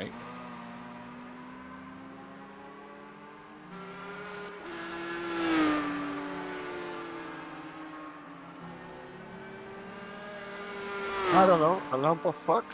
mate. I don't know. A lump of fuck?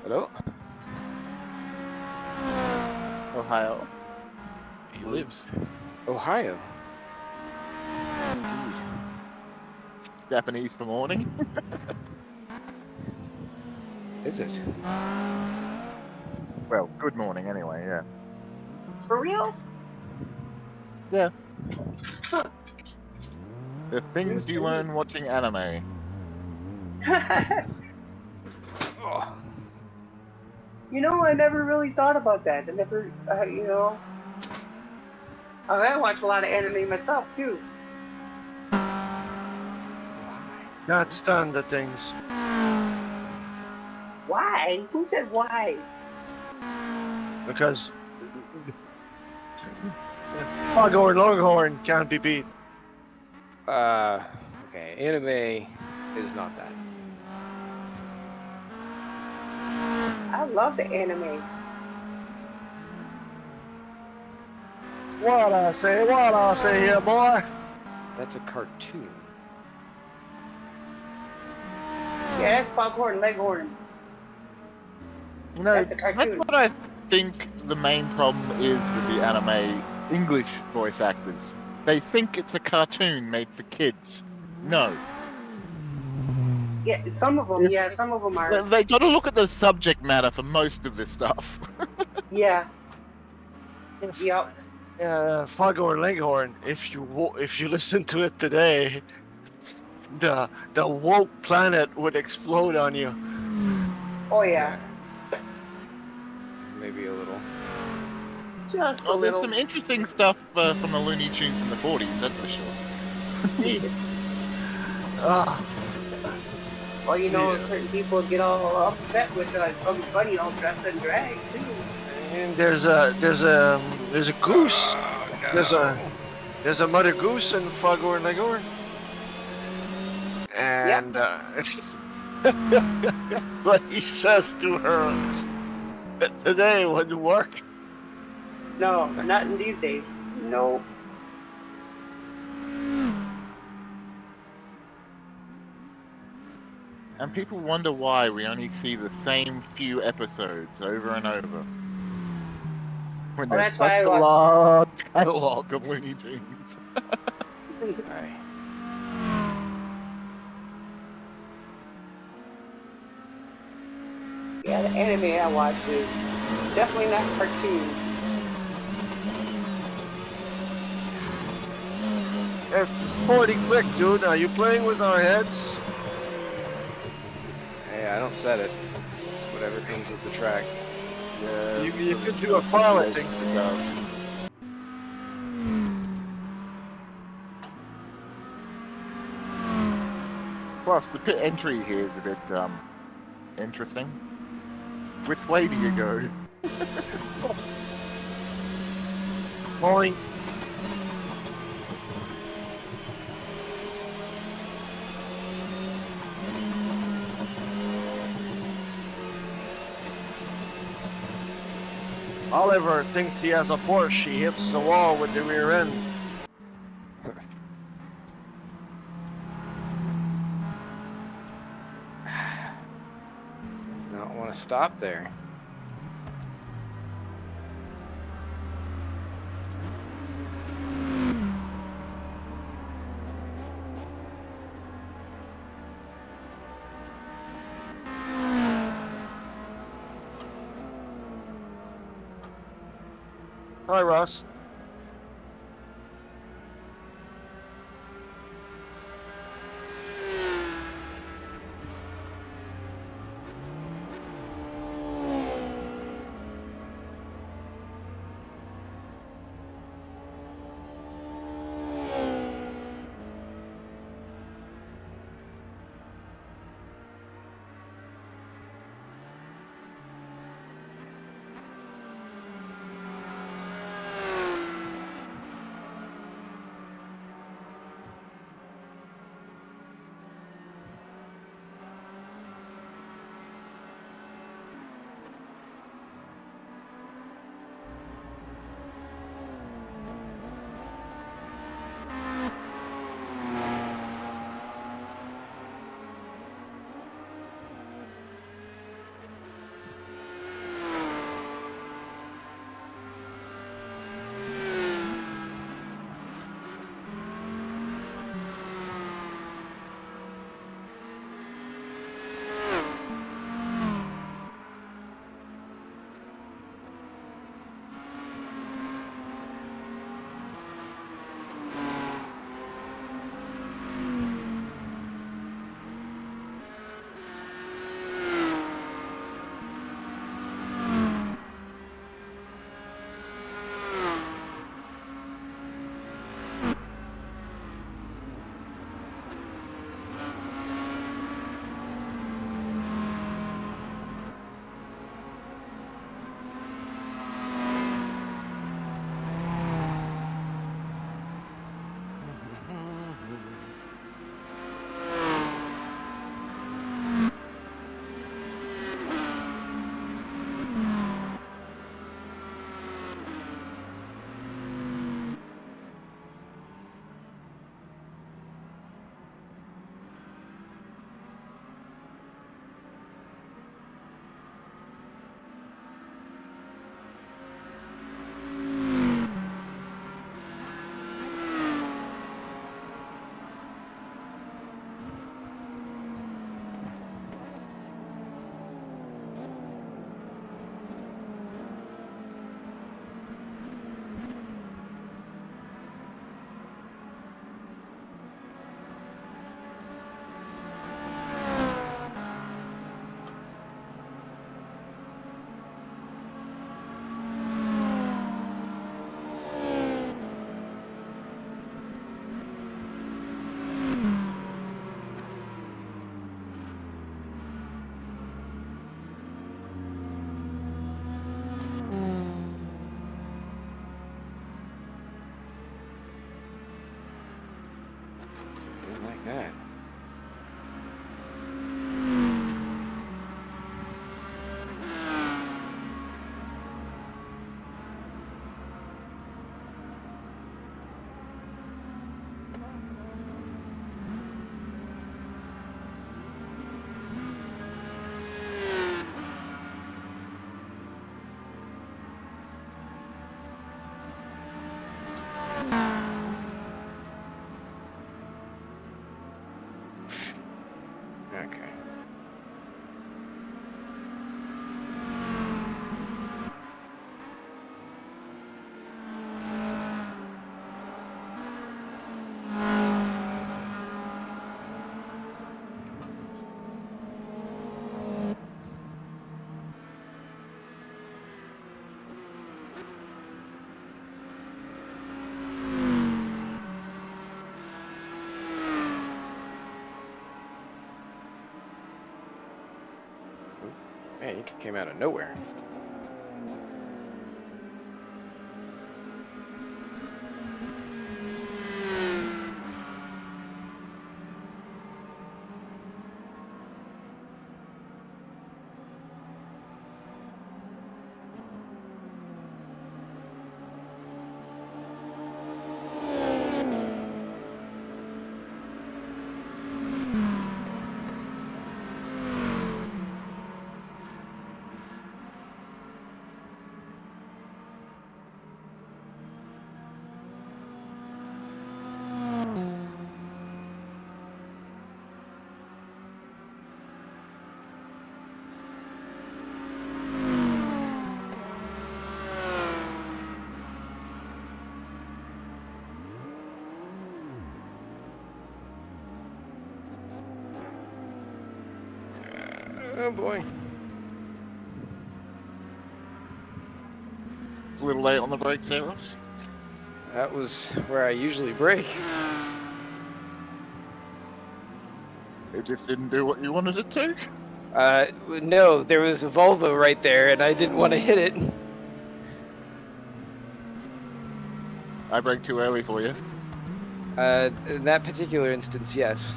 Hello? Ohio. He lives. Ohio. Indeed. Japanese for morning. Is it? Well, good morning anyway, yeah. For real? Yeah. Huh. The things you learn watching anime. Oh. You know, I never really thought about that. I never, I watch a lot of anime myself, too. That's done the things. Why? Who said why? Because Foghorn Longhorn can't be beat. Okay. Anime is not that. I love the anime. What I say here, boy. That's a cartoon. Yeah, that's Foghorn Leghorn. You know, That's a that's cartoon. what I think the main problem is with the anime English voice actors. They think it's a cartoon made for kids. No. Yeah, some of them, some of them are. They got to look at the subject matter for most of this stuff. Yeah. Yep. Foghorn Leghorn. If you listen to it today, the woke planet would explode on you. Oh, yeah. Maybe a little. Just a Well, there's little. some interesting stuff from the Looney Tunes in the 40s, that's for sure. Well, you know, certain people get all upset with Bugs Bunny all dressed in drag, too. And there's a goose. There's a mother goose in Foghorn Leghorn. And what he says to her today wouldn't work. No, not in these days. No. And people wonder why we only see the same few episodes over and over. When Well, there's that's why I such a watch. large catalog of Looney Tunes. Alright. Yeah, the anime I watch is definitely not cartoons. It's 40 quick, dude. Are you playing with our heads? Hey, I don't set it. It's whatever comes with the track. Yeah, You could do a file, I think. It does. Plus, the pit entry here is a bit interesting. Which way do you go? Boing. Oliver thinks he has a Porsche. He hits the wall with the rear end. Don't want to stop there. Hi, Ross. Okay. Man, you came out of nowhere. Oh boy. A little late on the brakes there, Ross. That was where I usually brake. It just didn't do what you wanted it to. No, there was a Volvo right there, and I didn't want to hit it. I braked too early for you. In that particular instance, yes.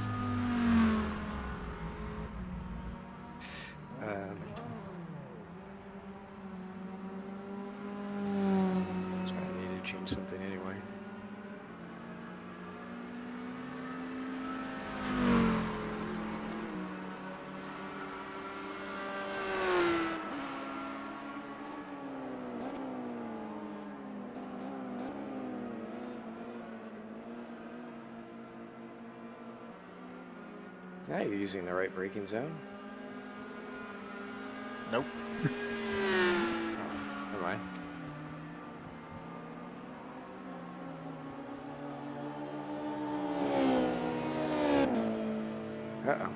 So I need to change something anyway. Now you're using the right braking zone. Nope. Oh, never mind. Uh-oh.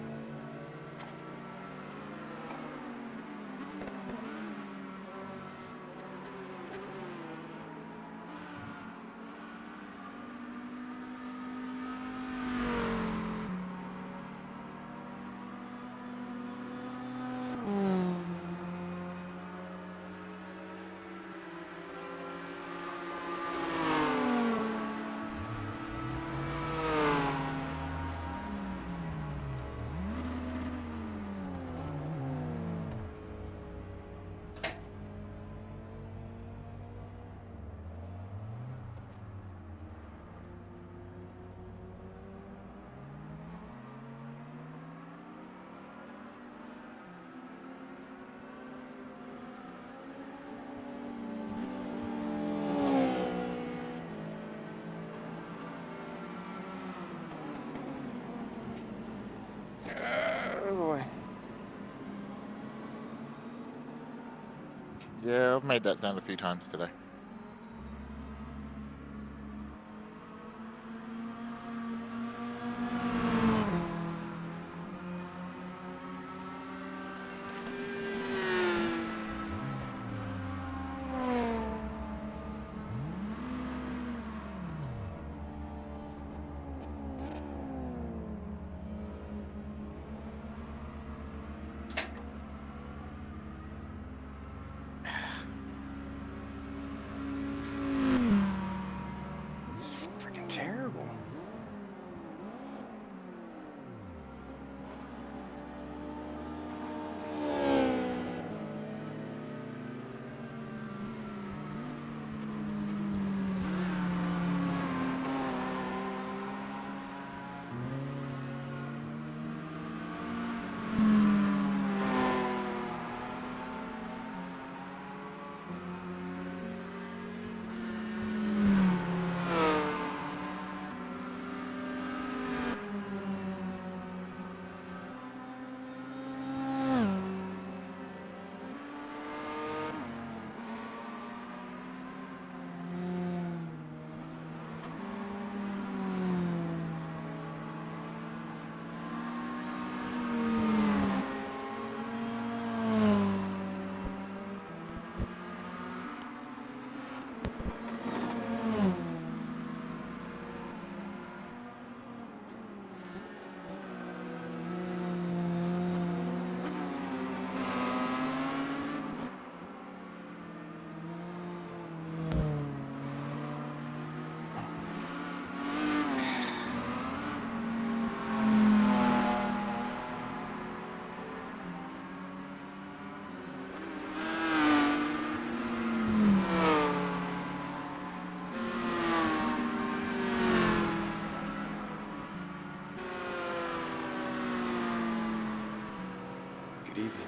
Oh boy. Yeah, I've made that down a few times today. Good evening.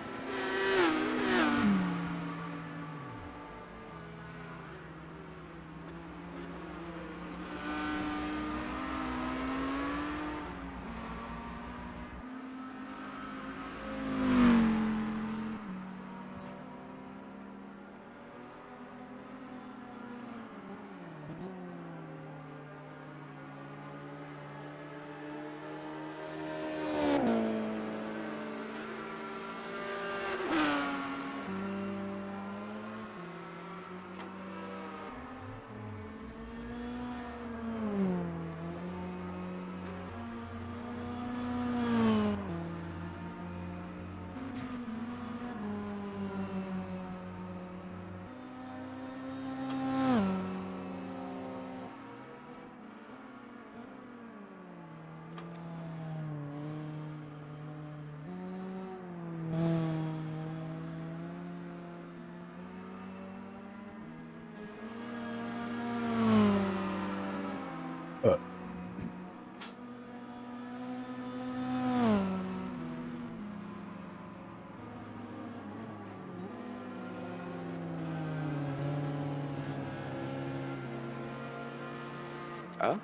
Oh,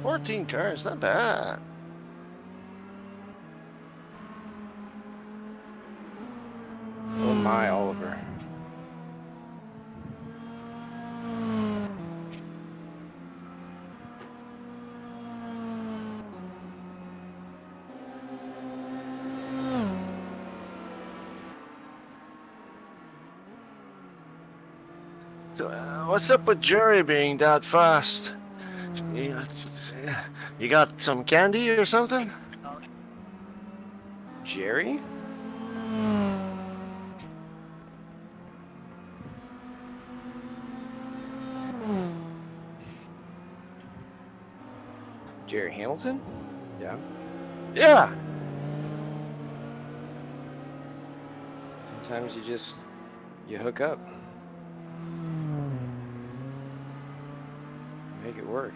14 cars, not bad. oh my, Oliver. So, what's up with Jerry being that fast? Yeah, you got some candy or something? Jerry? Jerry Hamilton? Yeah. Yeah. Sometimes you hook up. Make it work.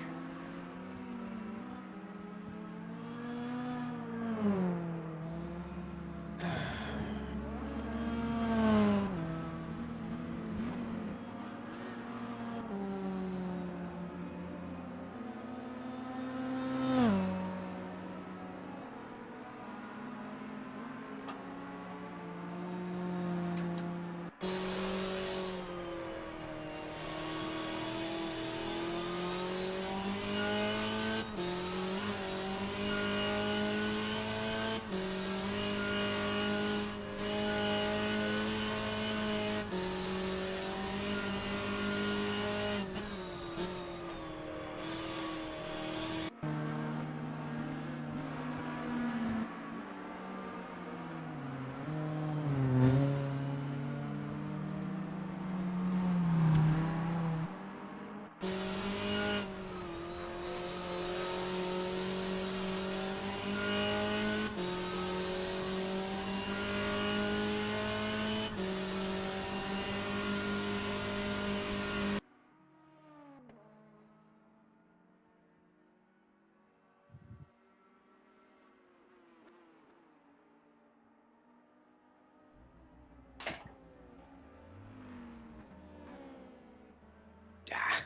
Ah.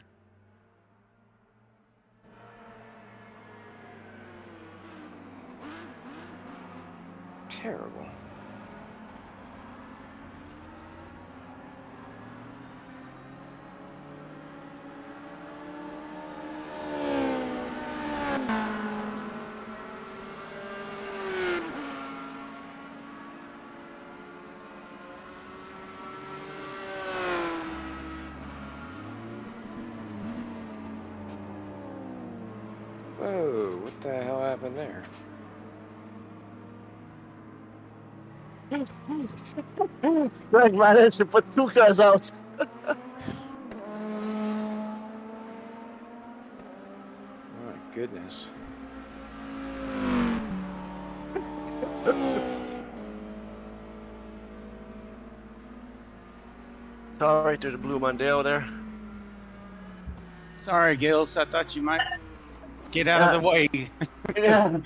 Terrible. Whoa, what the hell happened there? Greg managed to put 2 cars out. My goodness. Sorry to the Blue Mondale there. Sorry, Gills. I thought you might Get out of the way. Yeah,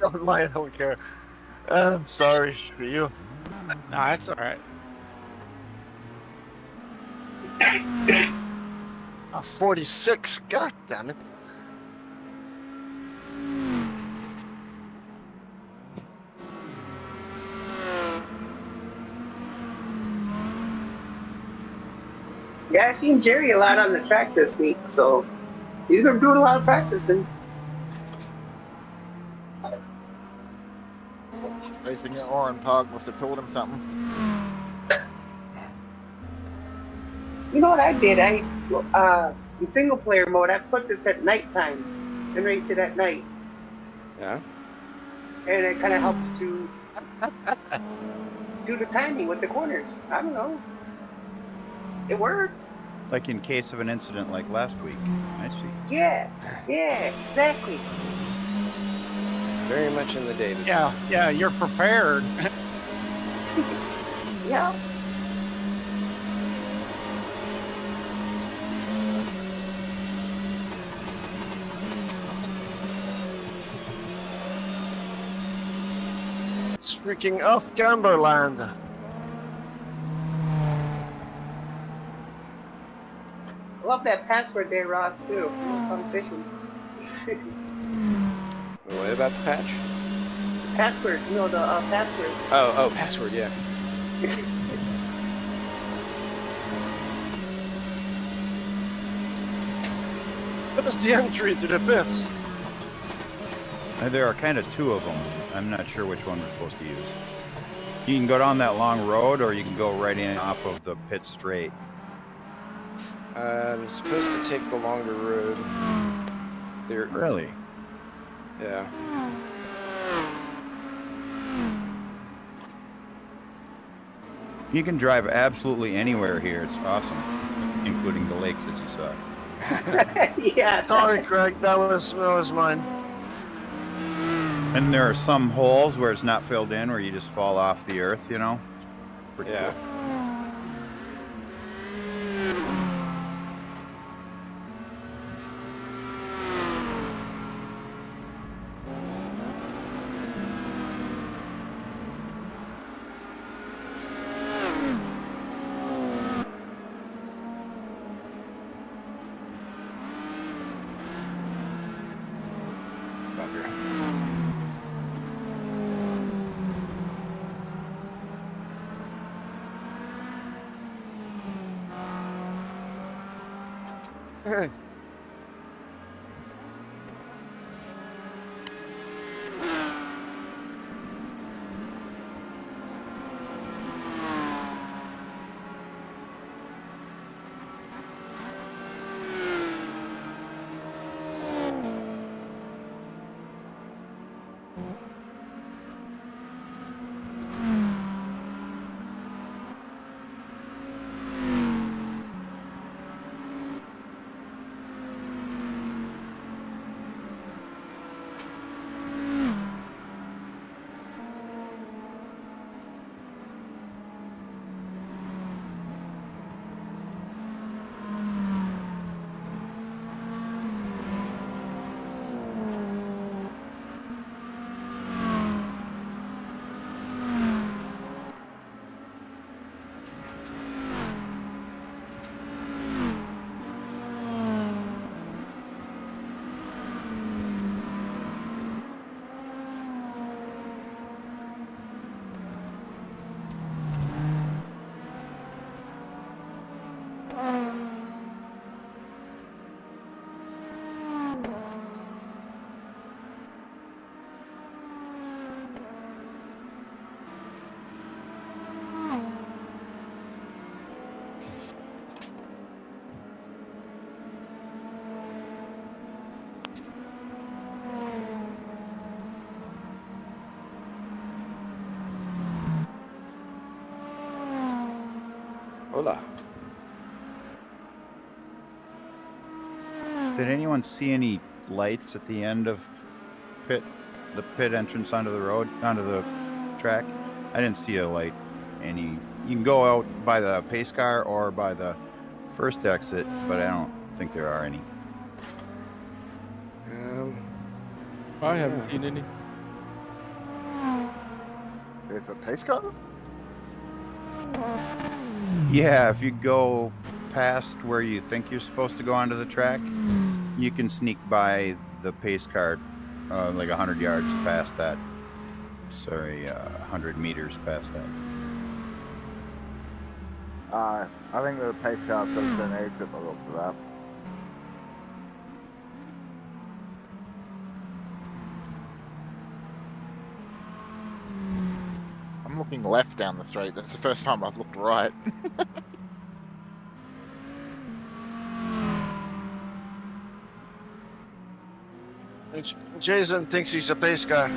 don't mind, I don't care. Sorry for you. Nah, that's all right. A 46. God damn it. Yeah, I seen Jerry a lot on the track this week, so he's been doing a lot of practicing. Racing at Oran Park must have told him something. You know what I did? In single player mode, I put this at nighttime and race it at night, Yeah. and it kind of helps to do the timing with the corners. I don't know. It works. Like in case of an incident like last week. I see. Yeah, exactly. It's very much in the day this Yeah, you're prepared. Yeah. It's freaking off Camberland. I love that password there, Ross, too. Fun fishing. What about the patch? Password, the password. Oh, password, yeah. What is the entry to the pits? There are kind of two of them. I'm not sure which one we're supposed to use. You can go down that long road, or you can go right in off of the pit straight. I'm supposed to take the longer road. There. Really? Yeah. You can drive absolutely anywhere here. It's awesome, including the lakes, as you saw. Yeah. Sorry, Craig, that was mine. And there are some holes where it's not filled in, where you just fall off the earth, you know? It's pretty Yeah. cool. Bugger. Hola. Did anyone see any lights at the end of the pit entrance onto the road, onto the track? I didn't see a light. You can go out by the pace car or by the first exit, but I don't think there are any. I haven't seen any. There's a pace car? Yeah, if you go past where you think you're supposed to go onto the track, you can sneak by the pace car like 100 yards past that. Sorry, 100 meters past that. I think the pace car's got a certain exit by the looks of that. I'm looking left down the straight. That's the first time I've looked right. Jason thinks he's a pace guy.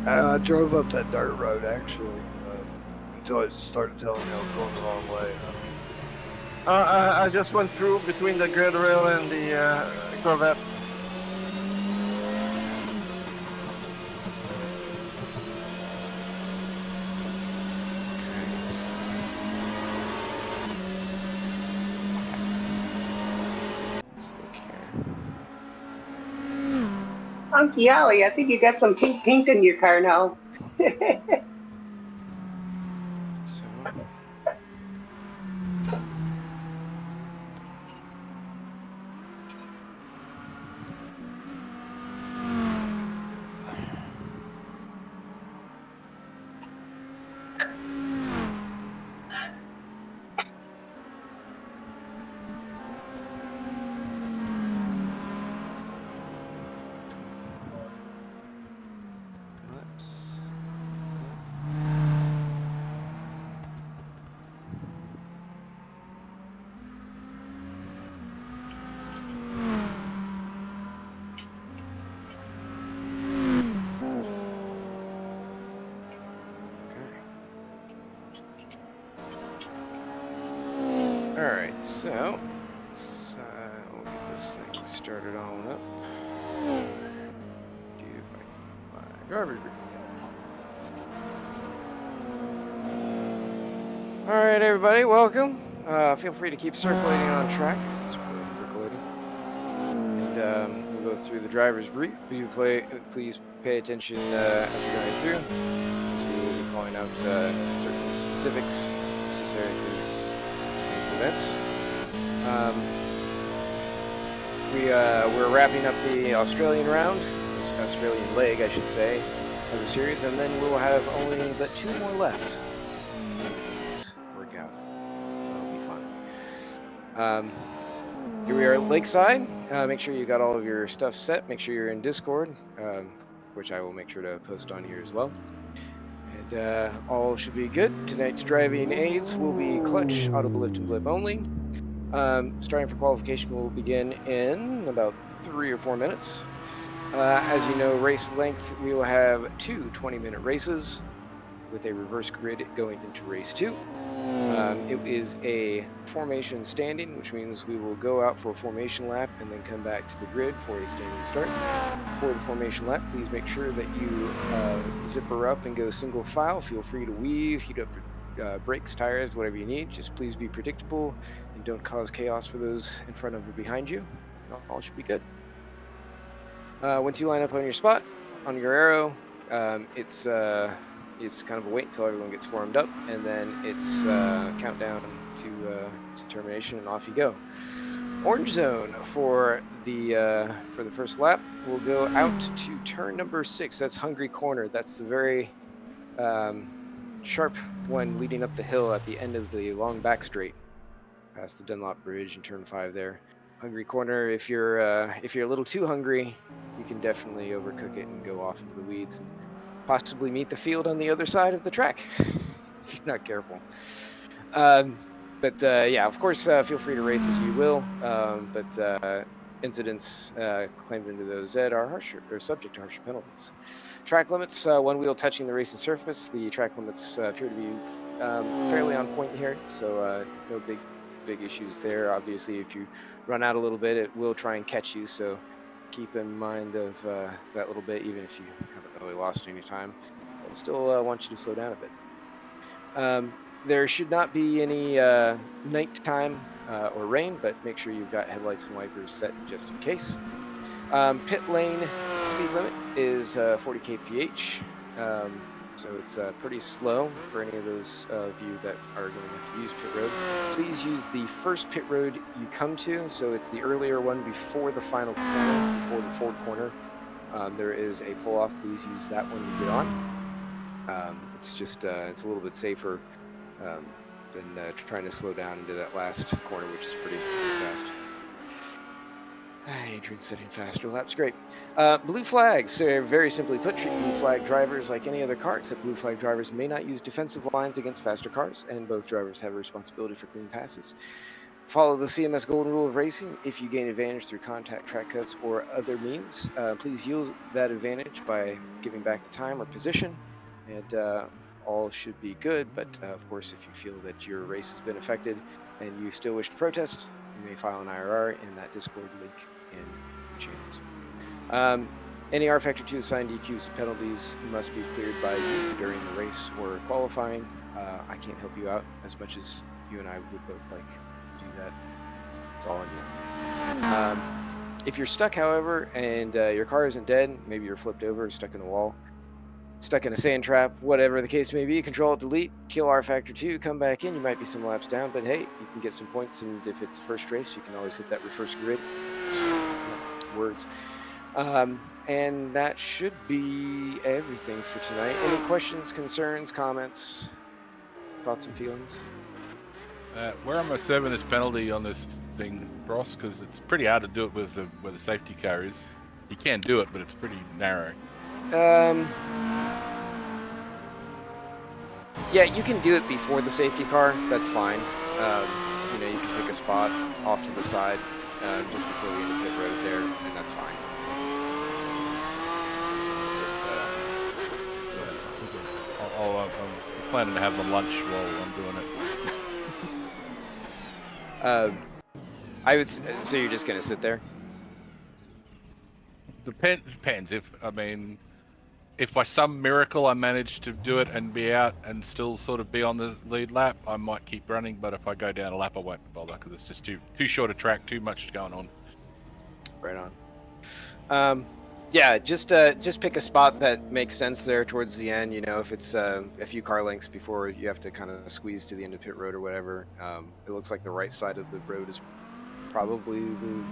I drove up that dirt road actually until I started telling me I was going the wrong way. I just went through between the grid rail and the Corvette. Unky Ollie, I think you got some pink in your car now. Alright, so let's we'll get this thing started on up. Do you find my driver's brief? Alright, everybody, welcome. Feel free to keep circulating on track. And we'll go through the driver's brief. Please pay attention as we're going through. We will be calling out certain specifics necessary for events. We're wrapping up the Australian round, this Australian leg, I should say, of the series, and then we'll have only but 2 more left. Things work out, so it'll be fun. Here we are at Lakeside. Make sure you got all of your stuff set. Make sure you're in Discord, which I will make sure to post on here as well. And all should be good. Tonight's driving aids will be clutch, auto lift, and blip only. Starting for qualification will begin in about 3 or 4 minutes. As you know, race length, we will have 2 20-minute races with a reverse grid going into race 2. It is a formation standing, which means we will go out for a formation lap and then come back to the grid for a standing start. For the formation lap, please make sure that you zipper up and go single file. Feel free to weave, heat up brakes, tires, whatever you need. Just please be predictable and don't cause chaos for those in front of or behind you. All should be good. Once you line up on your spot, on your arrow, it's kind of a wait until everyone gets formed up, and then it's countdown to termination, and off you go. Orange zone for the first lap will go out to turn number 6. That's Hungry Corner. That's the very sharp one leading up the hill at the end of the long back straight, past the Dunlop Bridge and turn 5 there. Hungry Corner. If you're a little too hungry, you can definitely overcook it and go off into the weeds and possibly meet the field on the other side of the track if you're not careful. Yeah, of course, feel free to race as you will. Incidents claimed into those ZED are harsher, or subject to harsher penalties. Track limits: 1 wheel touching the racing surface. The track limits appear to be fairly on point here, so no big issues there. Obviously, if you run out a little bit, it will try and catch you, so keep in mind of that little bit, even if you haven't really lost any time. I still want you to slow down a bit. There should not be any nighttime or rain, but make sure you've got headlights and wipers set just in case. Pit lane speed limit is 40 kph, so it's pretty slow for any of those of you that are going to have to use pit road. Please use the first pit road you come to, so it's the earlier one before the final corner, before the fourth corner. There is a pull-off. Please use that one to get on. It's just it's a little bit safer than trying to slow down into that last corner, which is pretty fast. Adrian's setting faster laps, great. Blue flags, so very simply put, treat blue flag drivers like any other car, except blue flag drivers may not use defensive lines against faster cars, and both drivers have a responsibility for clean passes. Follow the CMS golden rule of racing. If you gain advantage through contact, track cuts, or other means, please use that advantage by giving back the time or position, and all should be good. But of course, if you feel that your race has been affected and you still wish to protest, you may file an IRR in that Discord link in the channels. Any R Factor 2 assigned DQs and penalties must be cleared by you during the race or qualifying. I can't help you out as much as you and I would both like to do that. It's all on you. If you're stuck, however, and your car isn't dead, maybe you're flipped over, stuck in a wall, stuck in a sand trap, whatever the case may be, Control Delete, kill R Factor 2, come back in. You might be some laps down, but hey, you can get some points, and if it's the first race, you can always hit that reverse grid. Words. And that should be everything for tonight. Any questions, concerns, comments, thoughts and feelings? Where am I serving this penalty on this thing, Ross? Because it's pretty hard to do it with where the safety car is. You can do it, but it's pretty narrow. Yeah, you can do it before the safety car. That's fine. You know, you can pick a spot off to the side just before the end of pit road there, and that's fine. I'm planning to have my lunch while I'm doing it. I would. So you're just gonna sit there? Depends. If by some miracle I manage to do it and be out and still sort of be on the lead lap, I might keep running. But if I go down a lap, I won't bother because it's just too short a track, too much going on. Right on. Yeah, just pick a spot that makes sense there towards the end. You know, if it's a few car lengths before you have to kind of squeeze to the end of pit road or whatever. It looks like the right side of the road is probably the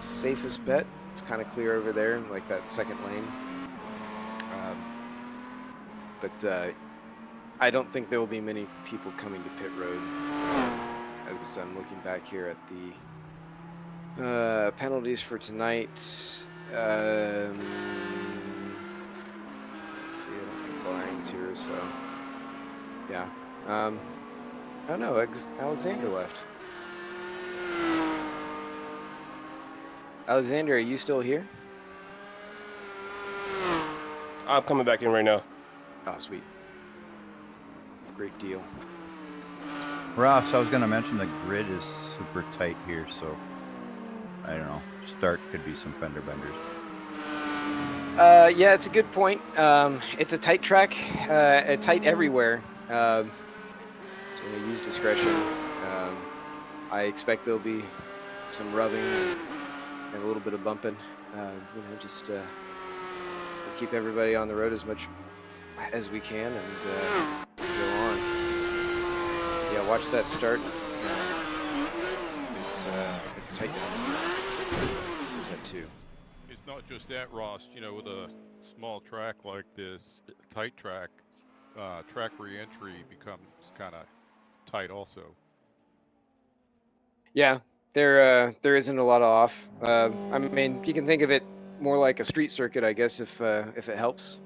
safest bet. It's kind of clear over there, like that second lane. But I don't think there will be many people coming to pit road. As I'm looking back here at the penalties for tonight. Let's see, I don't think Brian's here, so yeah. Oh no, Alexander left. Alexander, are you still here? I'm coming back in right now. Oh, sweet. Great deal. Ross, I was going to mention the grid is super tight here, so I don't know. Start could be some fender benders. Yeah, it's a good point. It's a tight track, tight everywhere. So use discretion. I expect there'll be some rubbing and a little bit of bumping. You know, just keep everybody on the road as much as we can and go on. Yeah, watch that start. It's tight down. There's that too. It's not just that, Ross. You know, with a small track like this, tight track, track re-entry becomes kind of tight also. Yeah, there isn't a lot off. I mean, you can think of it more like a street circuit, I guess, if it helps.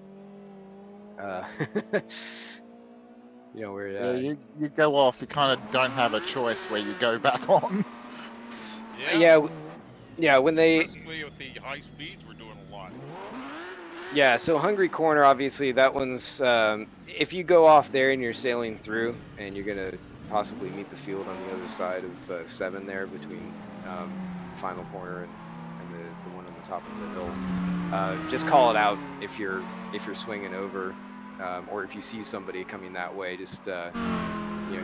You know where you go off. You kind of don't have a choice where you go back on. Yeah. When they Basically, with the high speeds, we're doing a lot. Yeah, so Hungry Corner, obviously, that one's if you go off there and you're sailing through, and you're gonna possibly meet the field on the other side of 7 there between final corner and the one on the top of the hill. Just call it out if you're swinging over, or if you see somebody coming that way. Just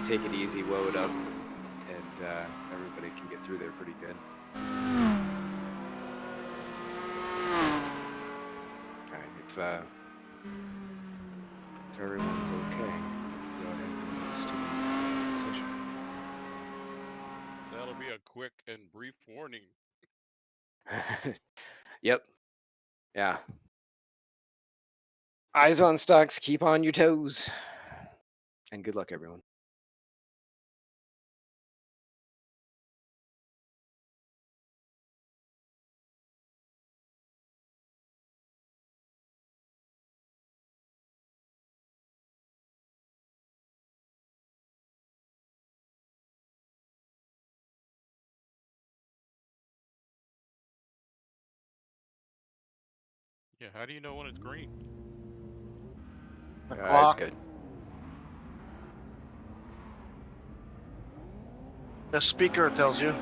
take it easy, woe it up, and everybody can get through there pretty good. Alright, if everyone's okay, go ahead and move us to the session. That'll be a quick and brief warning. Yep. Yeah. Eyes on stocks, keep on your toes. And good luck, everyone. Yeah, how do you know when it's green? The It's clock. good. The speaker tells you.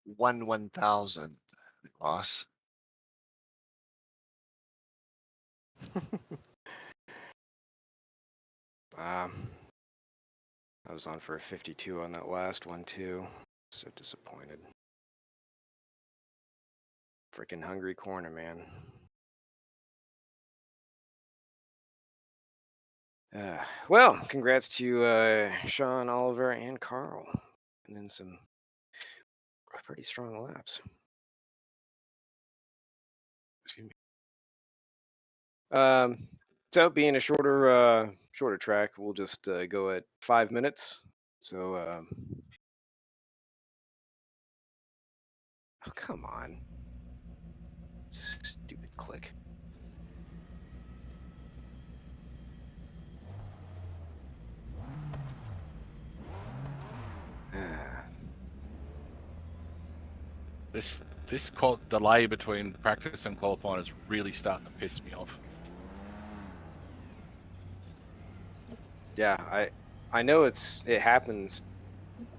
1/1000, Ross. I was on for a 52 on that last one too. So disappointed. Freaking hungry corner, man. Well, congrats to Sean, Oliver, and Carl. And then some pretty strong laps. Excuse me. So being a shorter track, we'll just go at 5 minutes. So, oh, come on. Stupid click. This delay between practice and qualifying is really starting to piss me off. Yeah, I know it happens,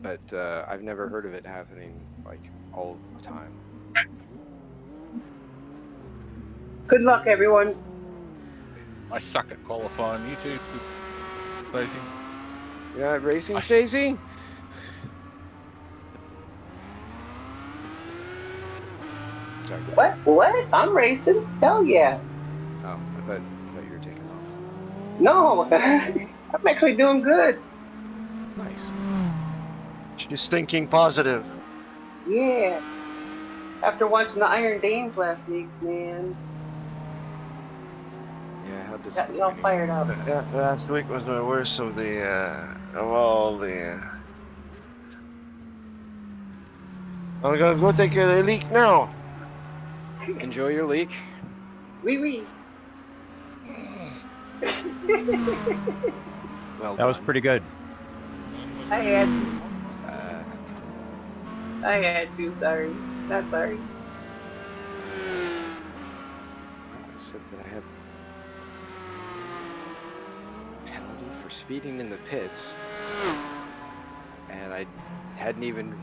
but I've never heard of it happening like all the time. Good luck, everyone. I suck at qualifying. You too, Stacey. You're not racing, Stacey? Sorry. What? I'm racing. Hell yeah. Oh, I thought you were taking off. No, I'm actually doing good. Nice. She's thinking positive. Yeah. After watching the Iron Dames last week, man. Yeah, how Got me all fired up. Yeah, last week was the worst of the of all the. I'm gonna go take a leak now. Enjoy your leak. Wee. Well, That was pretty good. I had to. Sorry. Not sorry. I said that I had penalty for speeding in the pits, and I hadn't even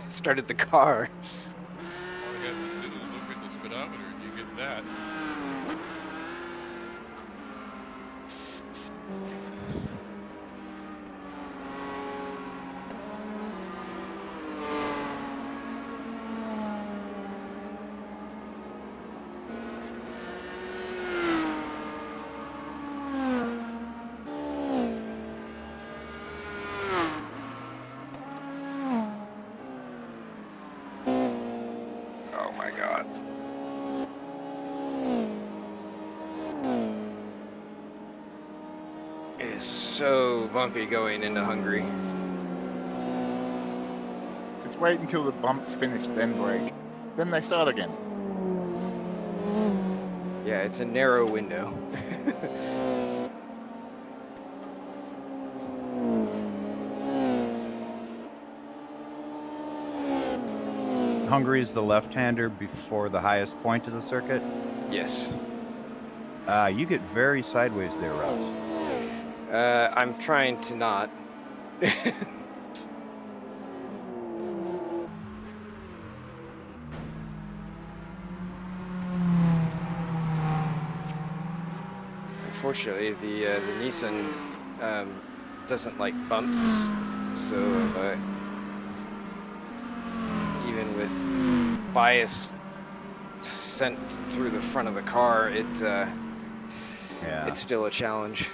started the car. All you have to do is look at the speedometer and you get that. Oh my god. It is so bumpy going into Hungary. Just wait until the bumps finish, then brake. Then they start again. Yeah, it's a narrow window. Hungary is the left-hander before the highest point of the circuit. Yes. You get very sideways there, Ross. I'm trying to not. Unfortunately, the Nissan doesn't like bumps, so even with bias sent through the front of the car, it's still a challenge.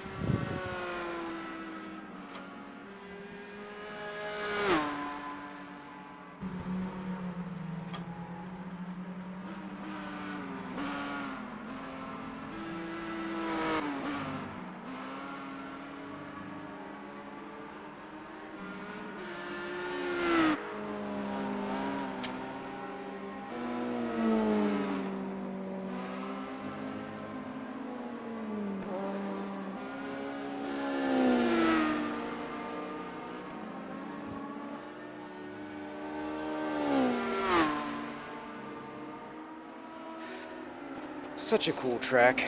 Such a cool track.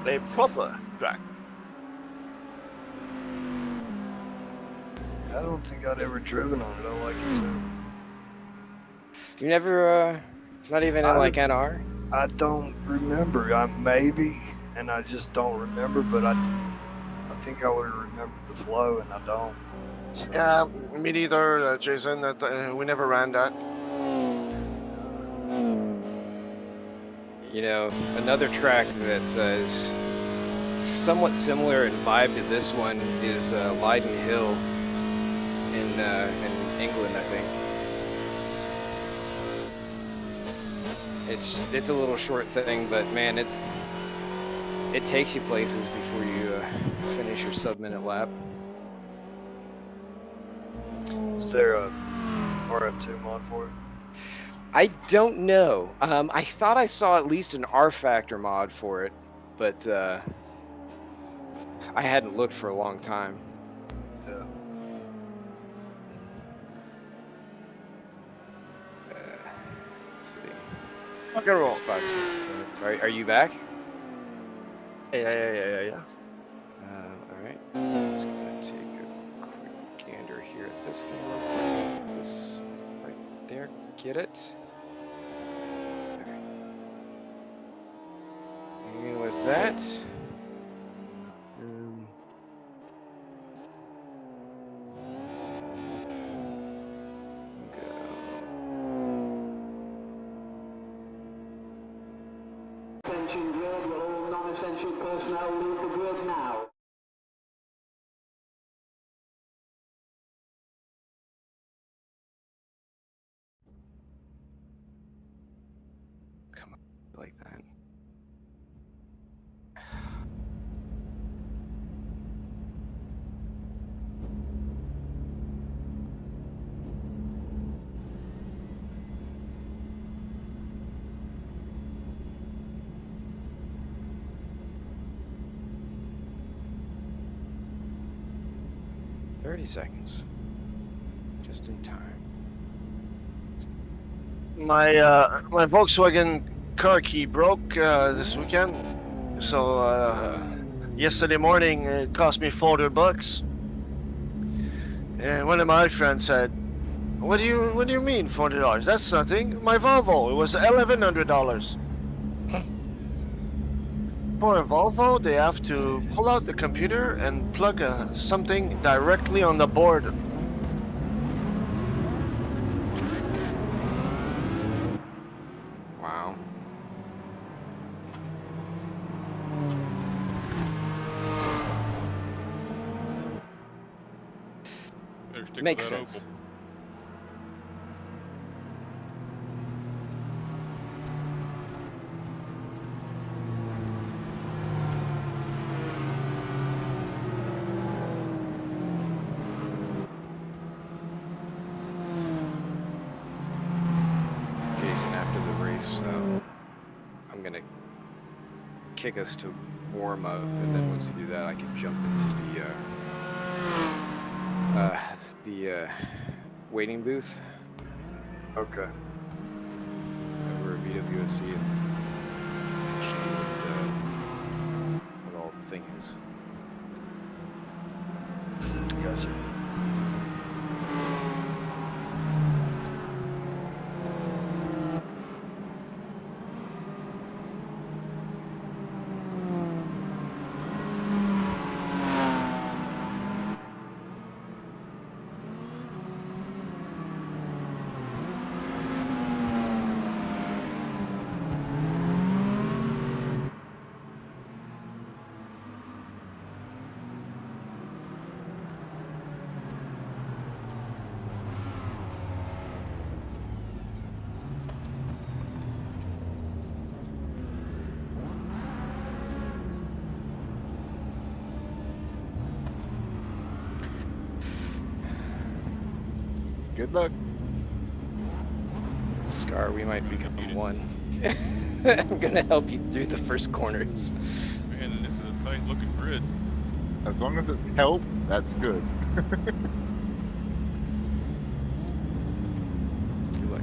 A proper track. I don't think I'd ever driven on it. I like it too. You never, not even in like NR? I don't remember. I maybe, and I just don't remember. But I think I would have remembered the flow, and I don't. So, Yeah, me neither, Jason. We never ran that. You know, another track that is somewhat similar in vibe to this one is Leiden Hill in England, I think. It's a little short thing, but man, it takes you places before you finish your sub-minute lap. is there a RF2 mod for it? I don't know. I thought I saw at least an R Factor mod for it, but I hadn't looked for a long time. Yeah. Let's see. Rock and roll. Spots. Are you back? Yeah. All right. I'm just gonna take a quick gander here at this thing real quick. This right there. Get it? Okay. And with that, Attention grid, will all non-essential personnel leave the grid now? come on, like that. $30 seconds. Just in time. My my Volkswagen car key broke this weekend, so yesterday morning it cost me $400. And one of my friends said, "What do you mean $400? That's nothing. My Volvo, it was $1,100." For a Volvo, they have to pull out the computer and plug something directly on the board. Wow. Better stick Makes with that sense. Opal. Jason, after the race, I'm gonna kick us to warm up, and then once you do that, I can jump into the waiting booth Okay. over at BWSC and show you what all the thing is. Gotcha. Good luck. Scar, we might become one. I'm gonna help you through the first corners. Man, it's a tight looking grid. As long as it's help, that's good. Good luck.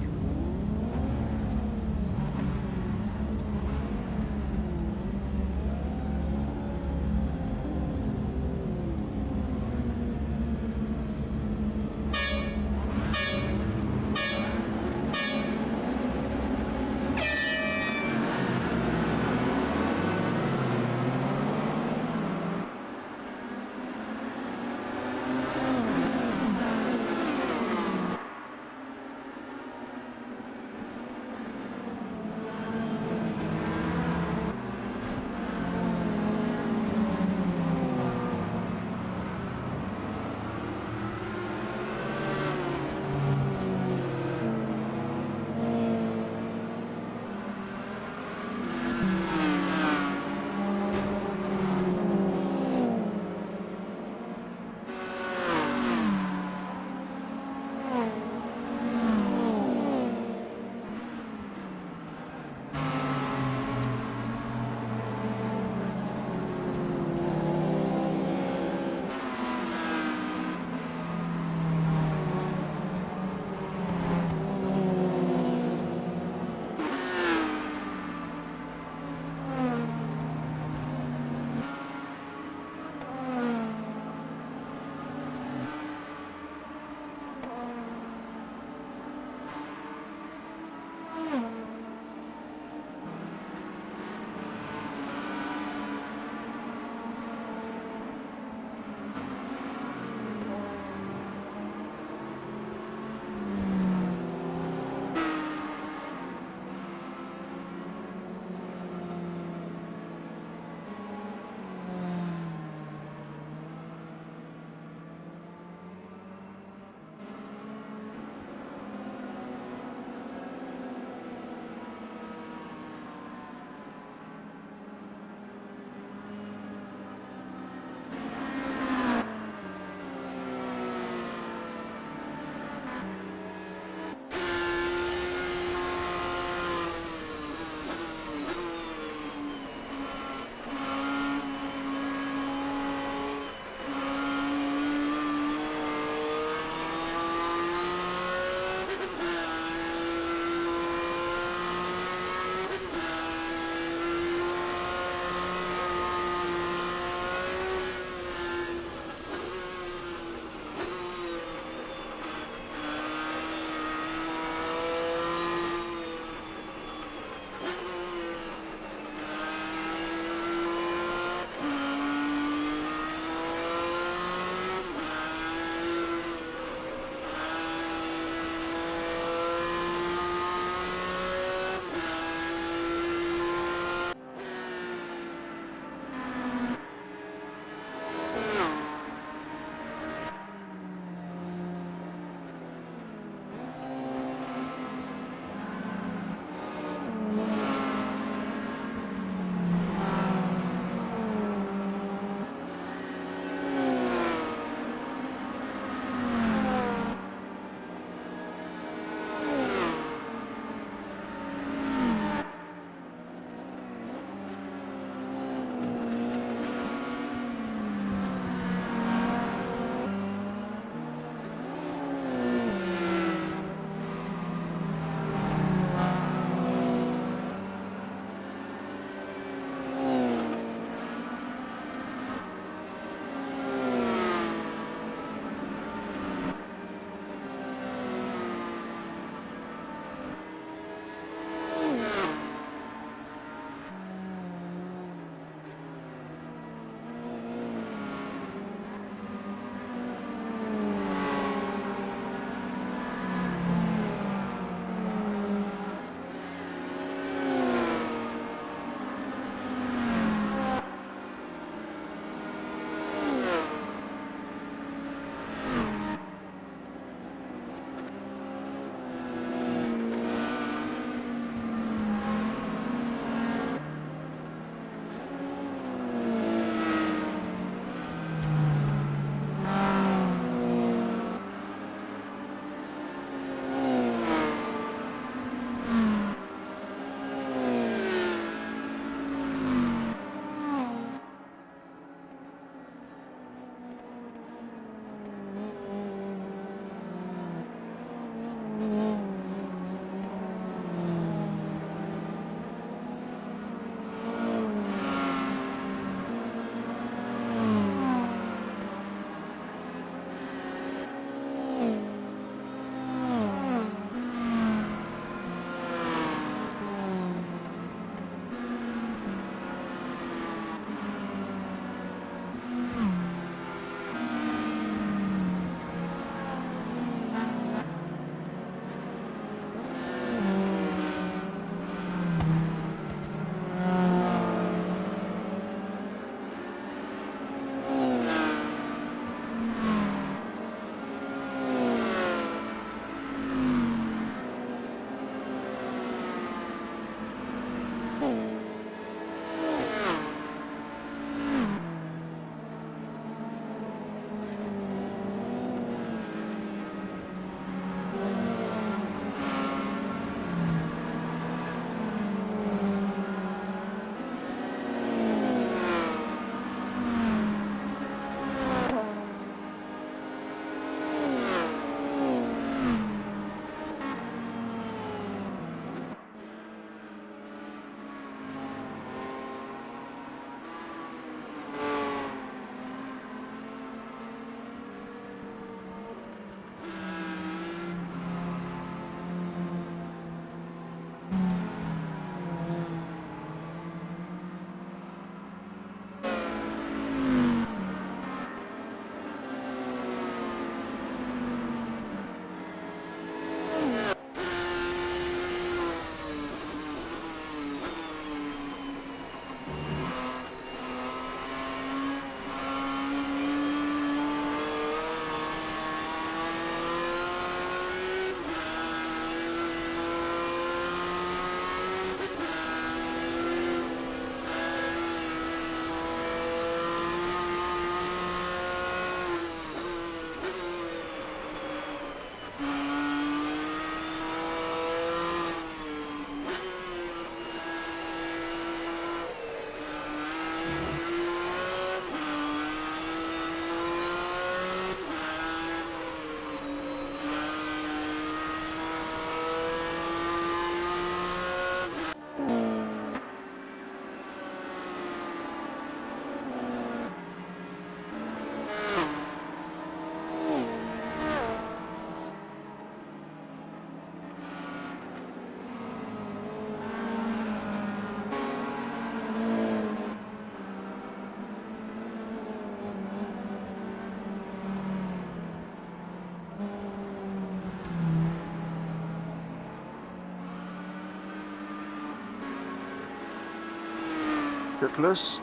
Circulus.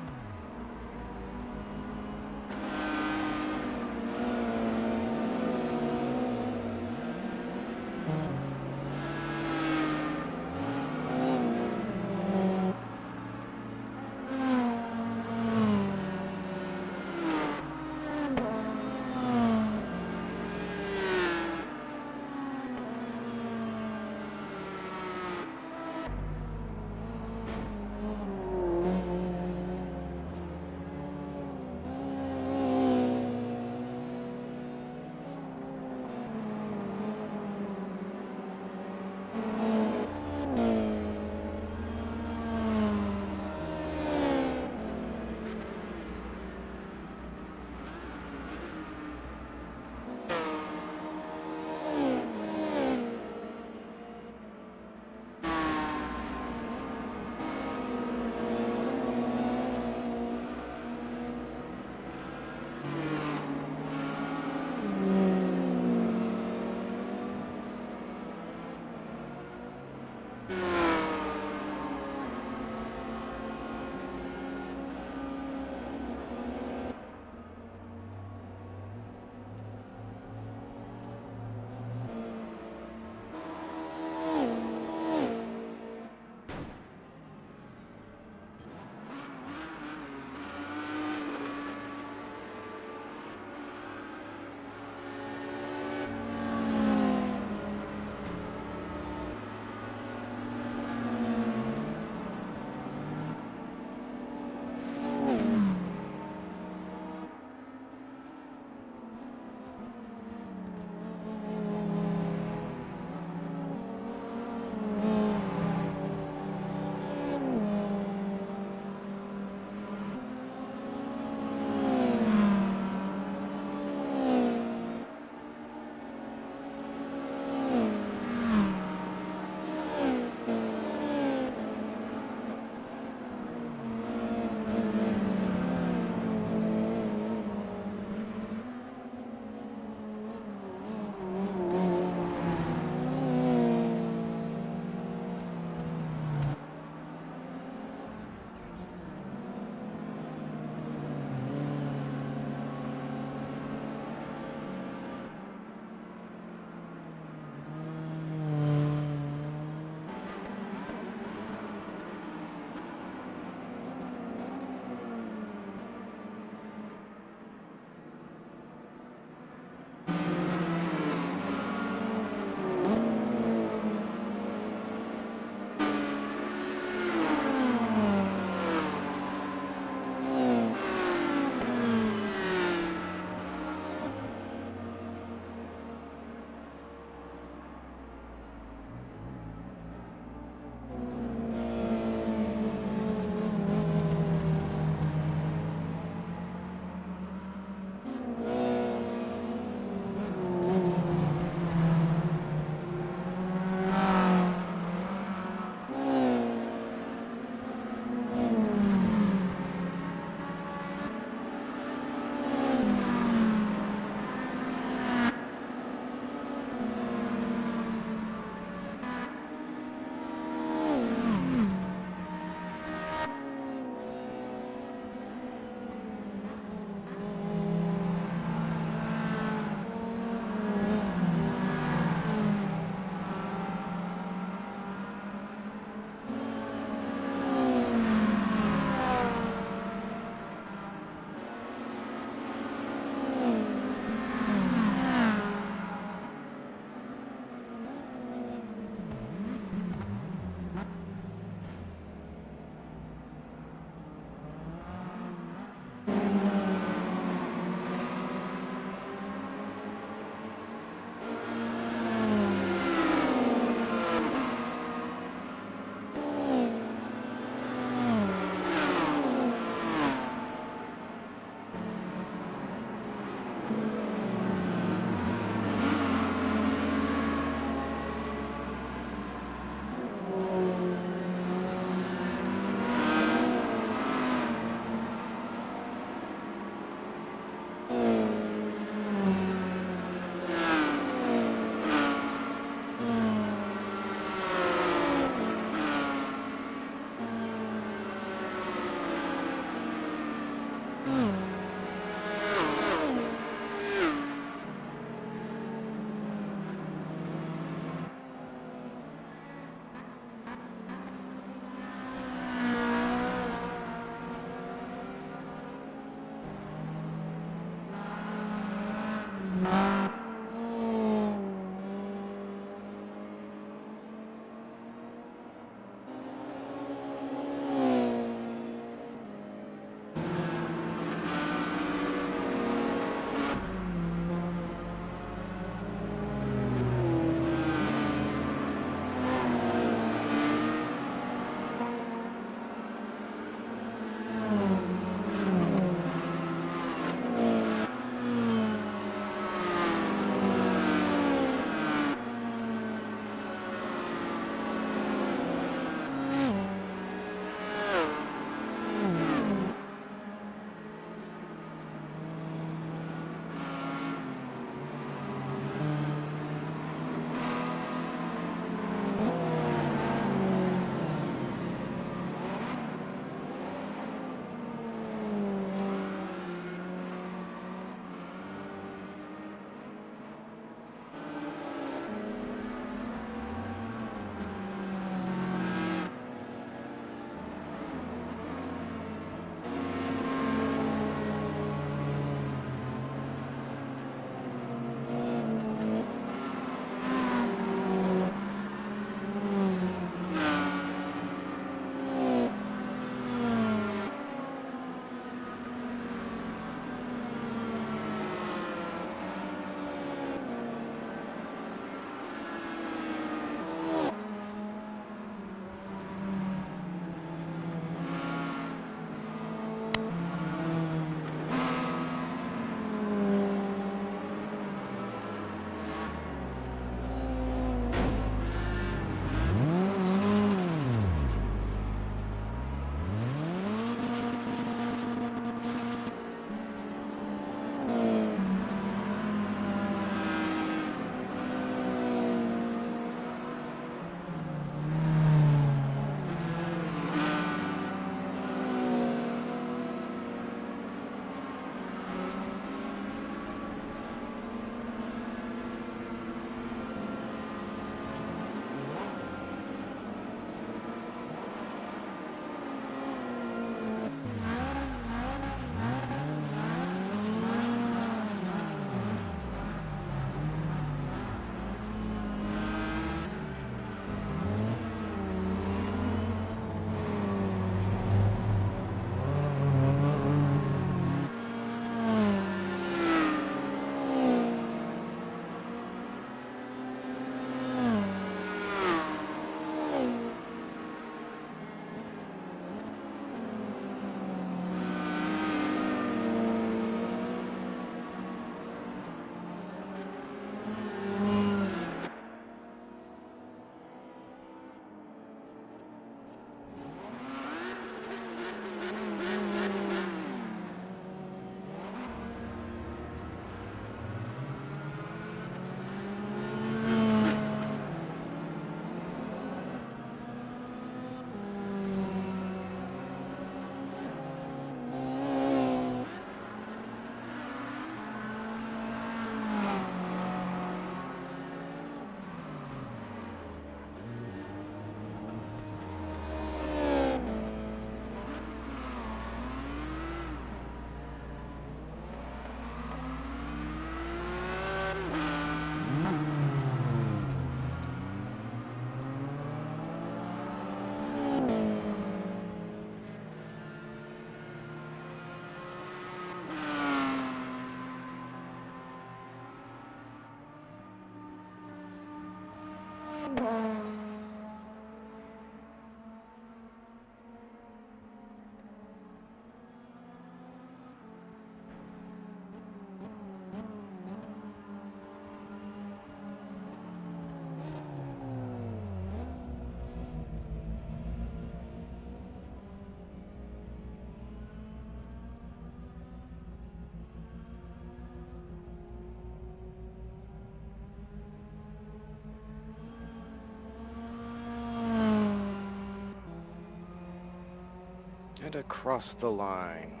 And across the line.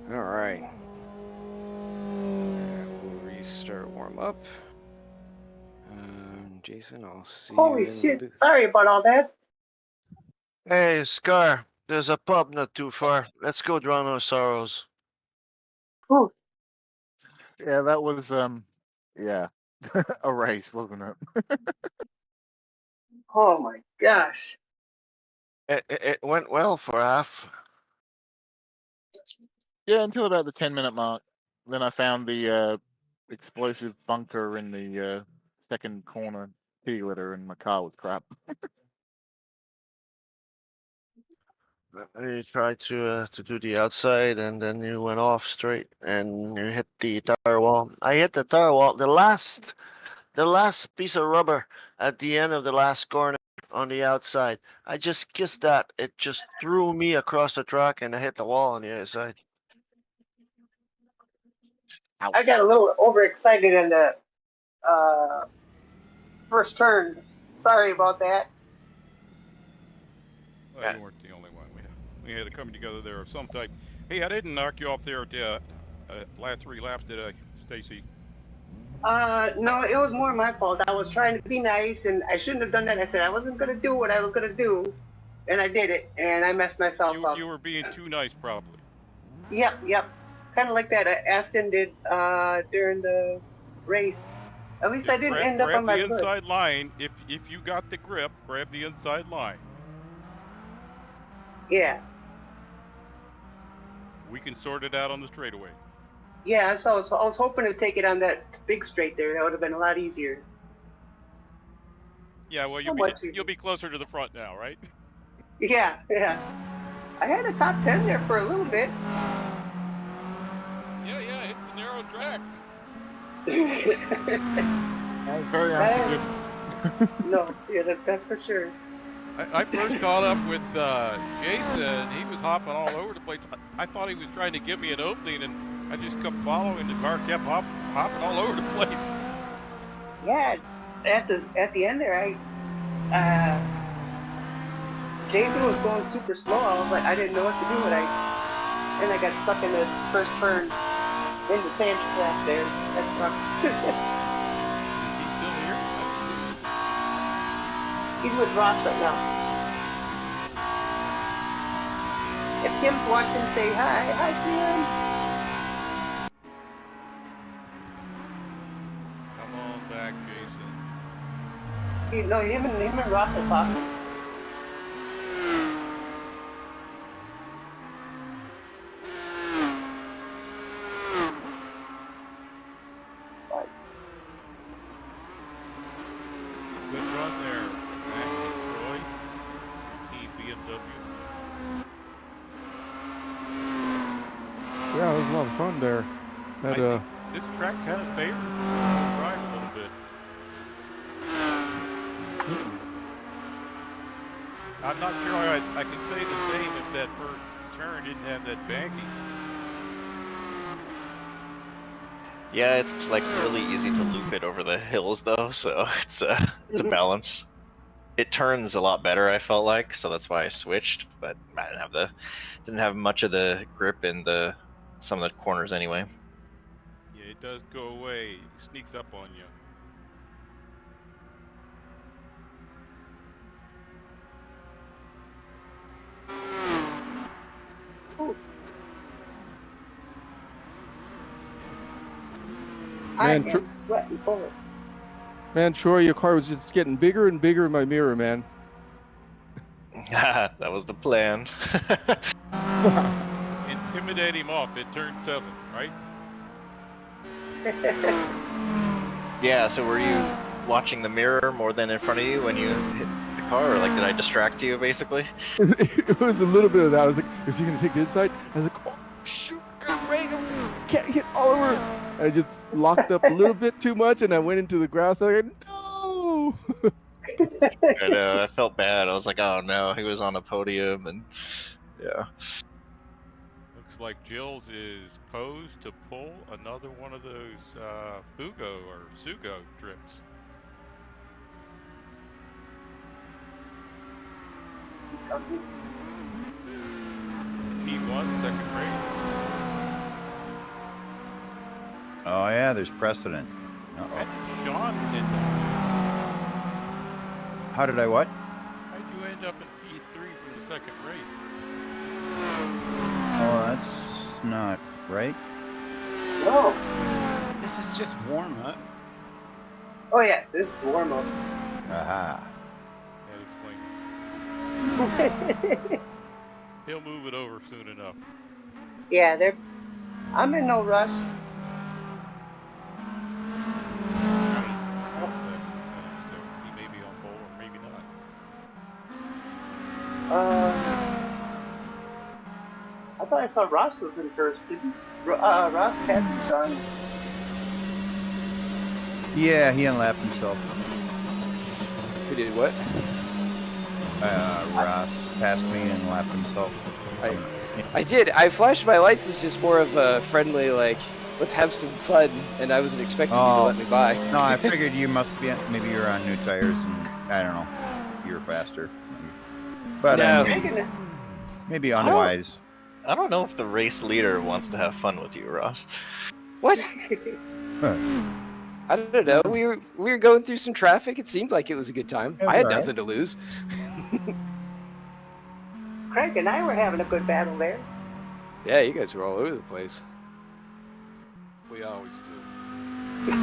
All right. We'll restart warm up. Jason, I'll see Holy you in the shit! booth. Sorry about all that. Hey, Scar, there's a pub not too far. Let's go drown our sorrows. Whew. Yeah, that was yeah, a race, wasn't it? Oh my gosh. It went well for half. Yeah, until about the 10-minute mark. Then I found the explosive bunker in the second corner T litter, and my car was crap. You tried to do the outside, and then you went off straight, and you hit the tire wall. I hit the tire wall. The last piece of rubber at the end of the last corner on the outside. I just kissed that. It just threw me across the track, and I hit the wall on the other side. Ouch. I got a little overexcited in the first turn. Sorry about that. Well, you weren't the only one. We had to come together there of some type. Hey, I didn't knock you off there at the last 3 laps, did I, Stacy? No, it was more my fault. I was trying to be nice, and I shouldn't have done that. I said I wasn't gonna do what I was gonna do, and I did it, and I messed myself up. You were being too nice, probably. Yep. Kind of like that Aston did during the race. At least I didn't end up on my Grab the foot. inside line. If you got the grip, grab the inside line. Yeah. We can sort it out on the straightaway. Yeah, so I was hoping to take it on that big straight there. That would have been a lot easier. Yeah, well, you'll be closer to the front now, right? Yeah. I had a top 10 there for a little bit. Yeah, it's a narrow track. That was very good. No, yeah, that's for sure. I first caught up with Jason. He was hopping all over the place. I thought he was trying to give me an opening, and I just kept following. The car kept hopping all over the place. Yeah, at the end there, Jason was going super slow. I was like, I didn't know what to do, and I got stuck in the first turn in the sand trap there. That sucked. He's with Ross right now. If Kim's watching, say hi. Hi, Kim. Come on back, Jason. Him and Ross are talking. Good run there, Troy. Team BMW. Yeah, it was a lot of fun there. I think this track kind of favors the drive a little bit. I'm not sure I can say the same if that first turn didn't have that banking. Yeah, it's like really easy to loop it over the hills though, so it's a balance. It turns a lot better, I felt like, so that's why I switched. But I didn't have much of the grip in some of the corners anyway. Yeah, it does go away. It sneaks up on you. Man, Troy, your car was just getting bigger and bigger in my mirror, man. That was the plan. Intimidate him off at turn 7, right? Yeah, so were you watching the mirror more than in front of you when you hit the car, or like did I distract you basically? It was a little bit of that. I was like, is he going to take the inside? I was like, oh, shoot, can't hit all over. I just locked up a little bit too much, and I went into the grass. I was like, no. I know, I felt bad. I was like, oh no, he was on a podium, and yeah. Looks like Jill's is posed to pull another one of those Fugo or Sugo trips. P1, second race. Oh yeah, there's precedent. How did Sean end up? How did I what? How'd you end up in P3 for the second race? Oh, that's not right. No. This is just warm up. Oh yeah, this is warm up. Aha. That explains. He'll move it over soon enough. Yeah, I'm in no rush. So he may be on pole or maybe not. I thought I saw Ross was in first. Didn't Ross pass Sean? Yeah, he unlapped himself. Who did what? Ross passed me and lapped himself. I did. I flashed my lights as just more of a friendly, like, let's have some fun, and I wasn't expecting you to let me by. No, I figured you must be. Maybe you're on new tires, and I don't know. You're faster. But No. maybe unwise. I don't know if the race leader wants to have fun with you, Ross. What? I don't know. We were going through some traffic. It seemed like it was a good time. I had nothing to lose. Craig and I were having a good battle there. Yeah, you guys were all over the place. We always do.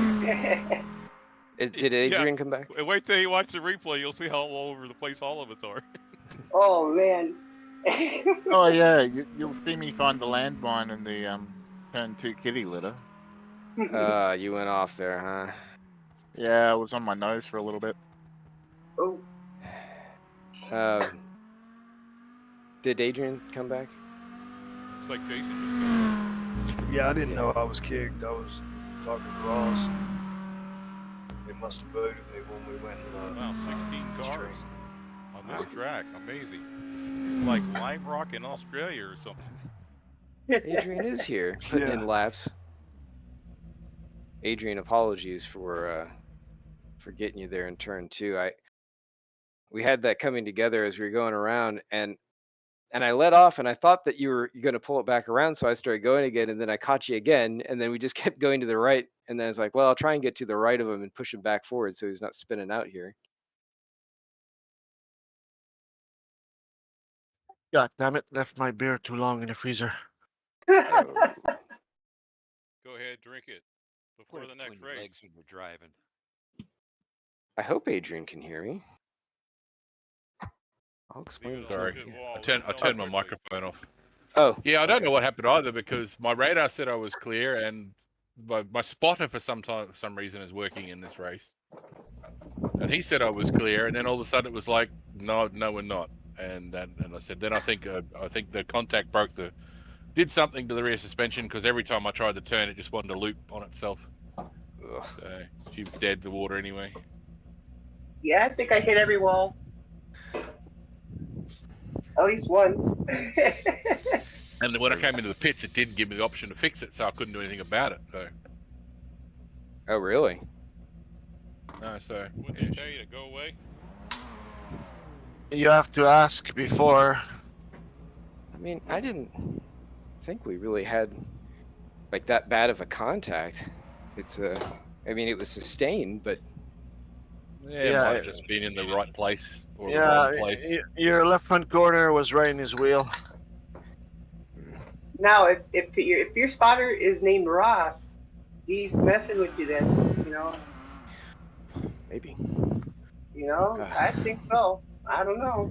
Did Adrian come back? Wait till you watch the replay. You'll see how all over the place all of us are. Oh man. Oh yeah, you'll see me find the landmine in the turn 2 kitty litter. You went off there, huh? Yeah, I was on my nose for a little bit. Oh. Did Adrian come back? It's like Jason just Yeah, I didn't know I was kicked. I was talking to Ross. They must have voted me when we went in the wow, 16 cars on this track. Amazing. It's like Lime Rock in Australia or something. Adrian is here, putting in laps. Adrian, apologies for getting you there in turn 2. We had that coming together as we were going around, and I let off, and I thought that you were going to pull it back around, so I started going again, and then I caught you again, and then we just kept going to the right, and then I was like, well, I'll try and get to the right of him and push him back forward so he's not spinning out here. God damn it! Left my beer too long in the freezer. Go ahead, drink it before the next race. When we're driving. I hope Adrian can hear me. I'll explain. Sorry, I turned my microphone off. Oh. Yeah, I don't know what happened either because my radar said I was clear, and my spotter for some reason is working in this race, and he said I was clear, and then all of a sudden it was like, no, we're not, and I said, then I think the contact did something to the rear suspension because every time I tried to turn, it just wanted to loop on itself. Ugh. So she was dead to the water anyway. Yeah, I think I hit every wall. At least one. And then when I came into the pits, it didn't give me the option to fix it, so I couldn't do anything about it. So. Oh, really? No, so. What did they tell you to go away? You have to ask before. I mean, I didn't think we really had like that bad of a contact. I mean, it was sustained, but Yeah, it might have just been in the right place or the Yeah, wrong place. your left front corner was right in his wheel. Now, if your spotter is named Ross, he's messing with you then, you know? maybe. You know? I think so. I don't know.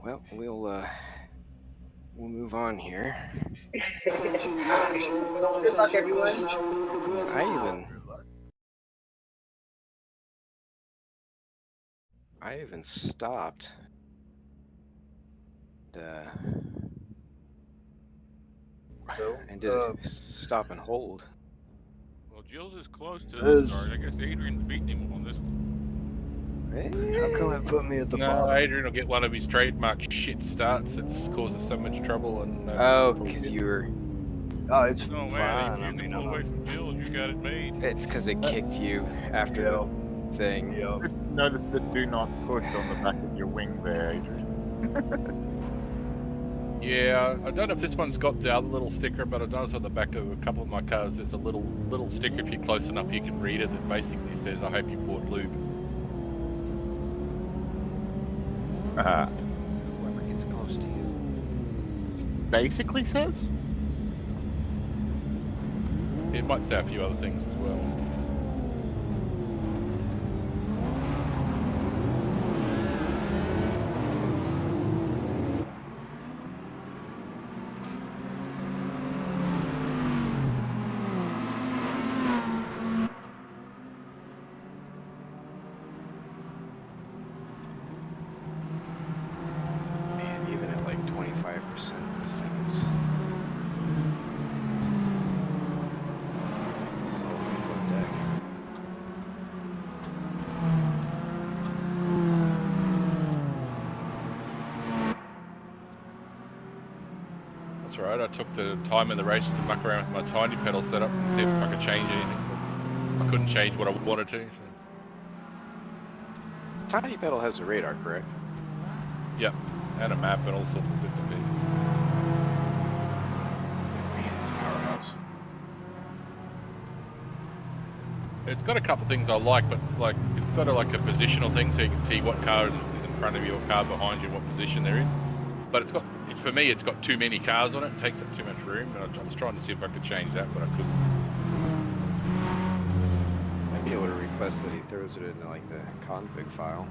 Well, we'll move on here. Good luck, everyone. I even stopped and did stop and hold. Well, Jill's is close to the start. I guess Adrian's beating him on this one. How come it put me at the No, bottom? Adrian will get one of his trademark shit starts. It's causes so much trouble and. Oh, because you were. Oh, it's No, fine. man, I if you mean, pull away from Jill's, you got it made. It's because it kicked you after the thing. Just notice the do not push on the back of your wing there, Adrian. Yeah, I don't know if this one's got the other little sticker, but I noticed on the back of a couple of my cars there's a little sticker, if you're close enough you can read it, that basically says, I hope you bought lube. Whoever gets close to you. Basically says? It might say a few other things as well. Man, even at like 25%, this thing is. It's all hands on deck. That's right, I took the time in the race to muck around with my tiny pedal setup and see if I could change anything. I couldn't change what I wanted to. So. Tiny pedal has a radar, correct? Yep, and a map and all sorts of bits and pieces. Man, it's a powerhouse. It's got a couple things I like, but like it's got a positional thing, so you can see what car is in front of you, what car behind you, what position they're in. But for me, it's got too many cars on it. It takes up too much room, and I was trying to see if I could change that, but I couldn't. Might be able to request that he throws it into like the config file.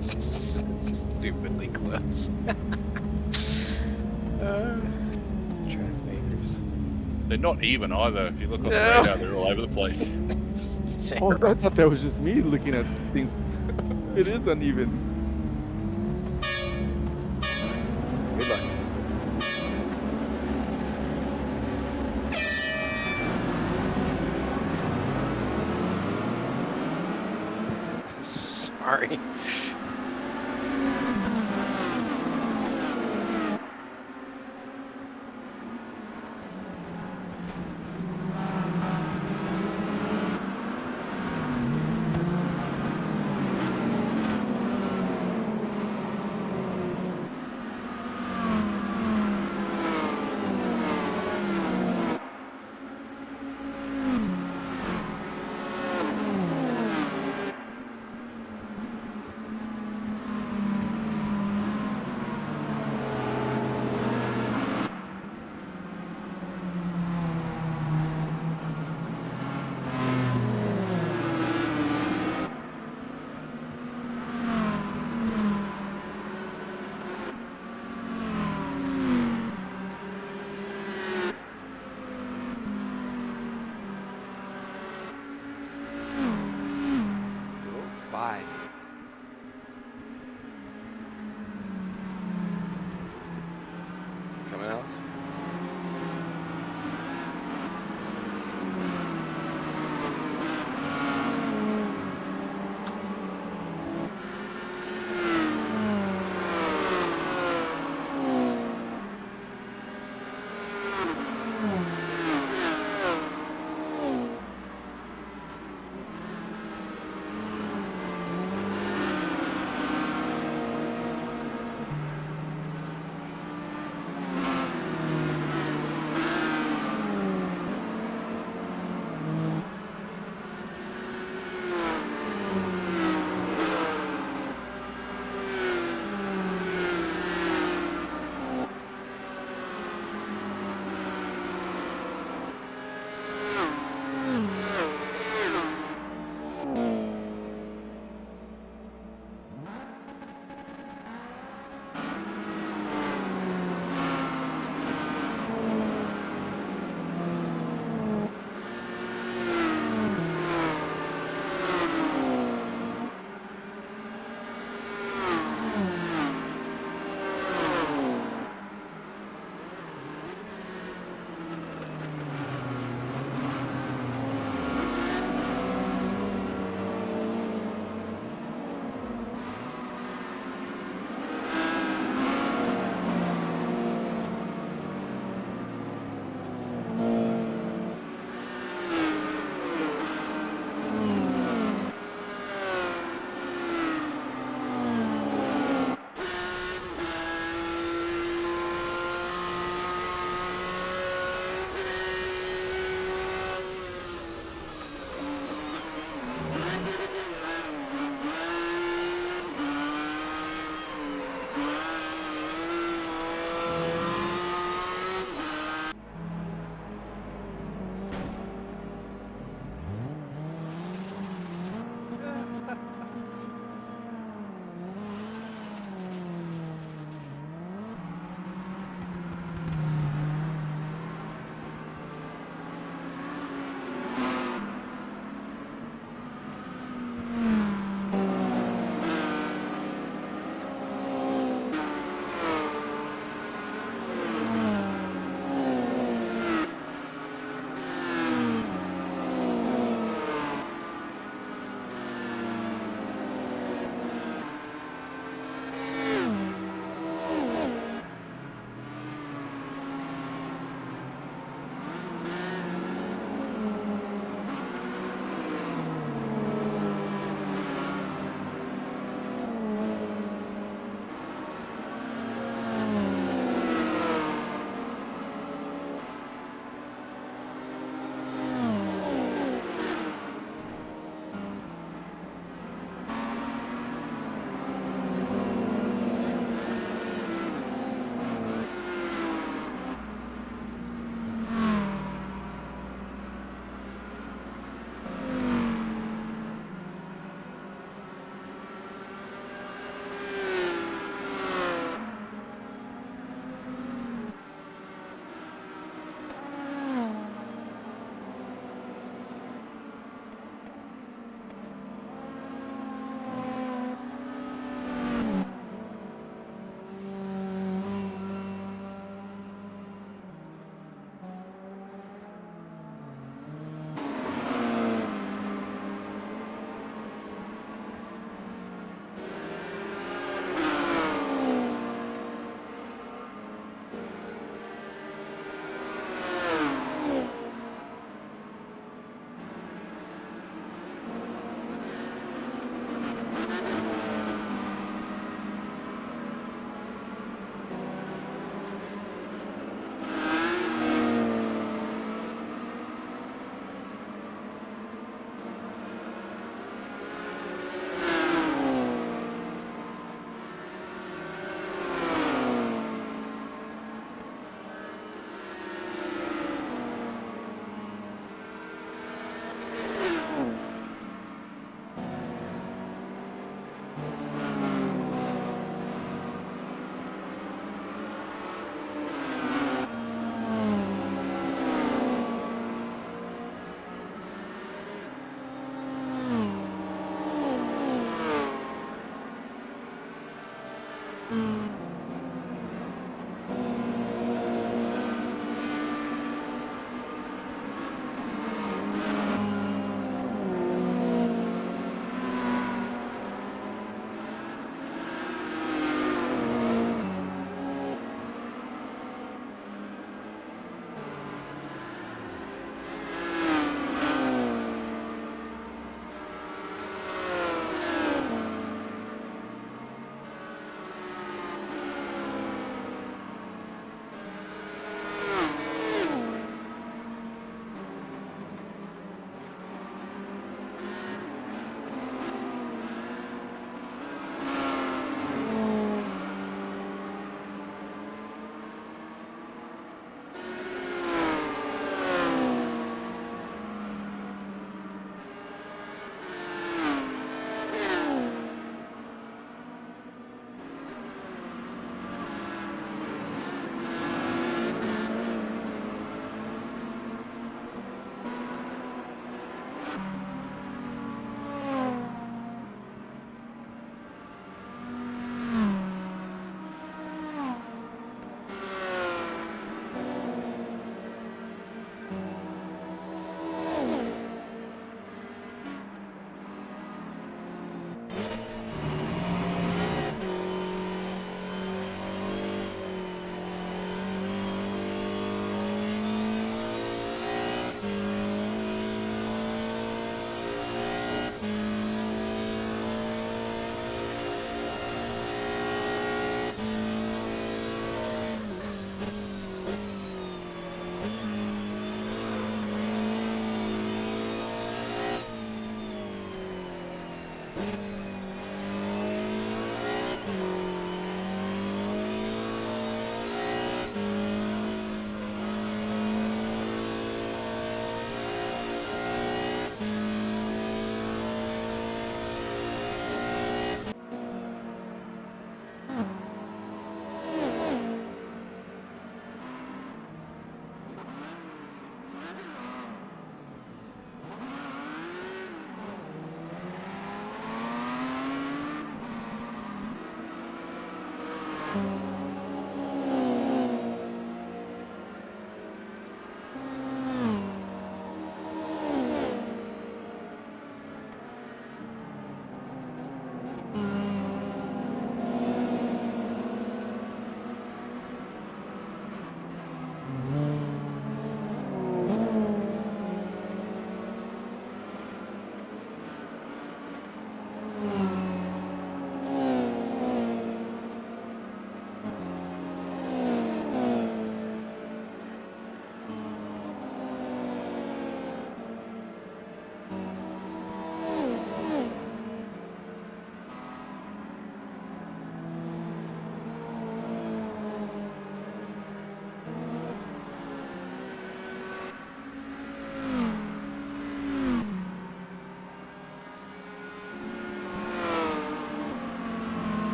Stupidly close. Track makers. They're not even either. If you look on the radar, they're all over the place. Oh, I thought that was just me looking at things. It is uneven. Good luck. Sorry.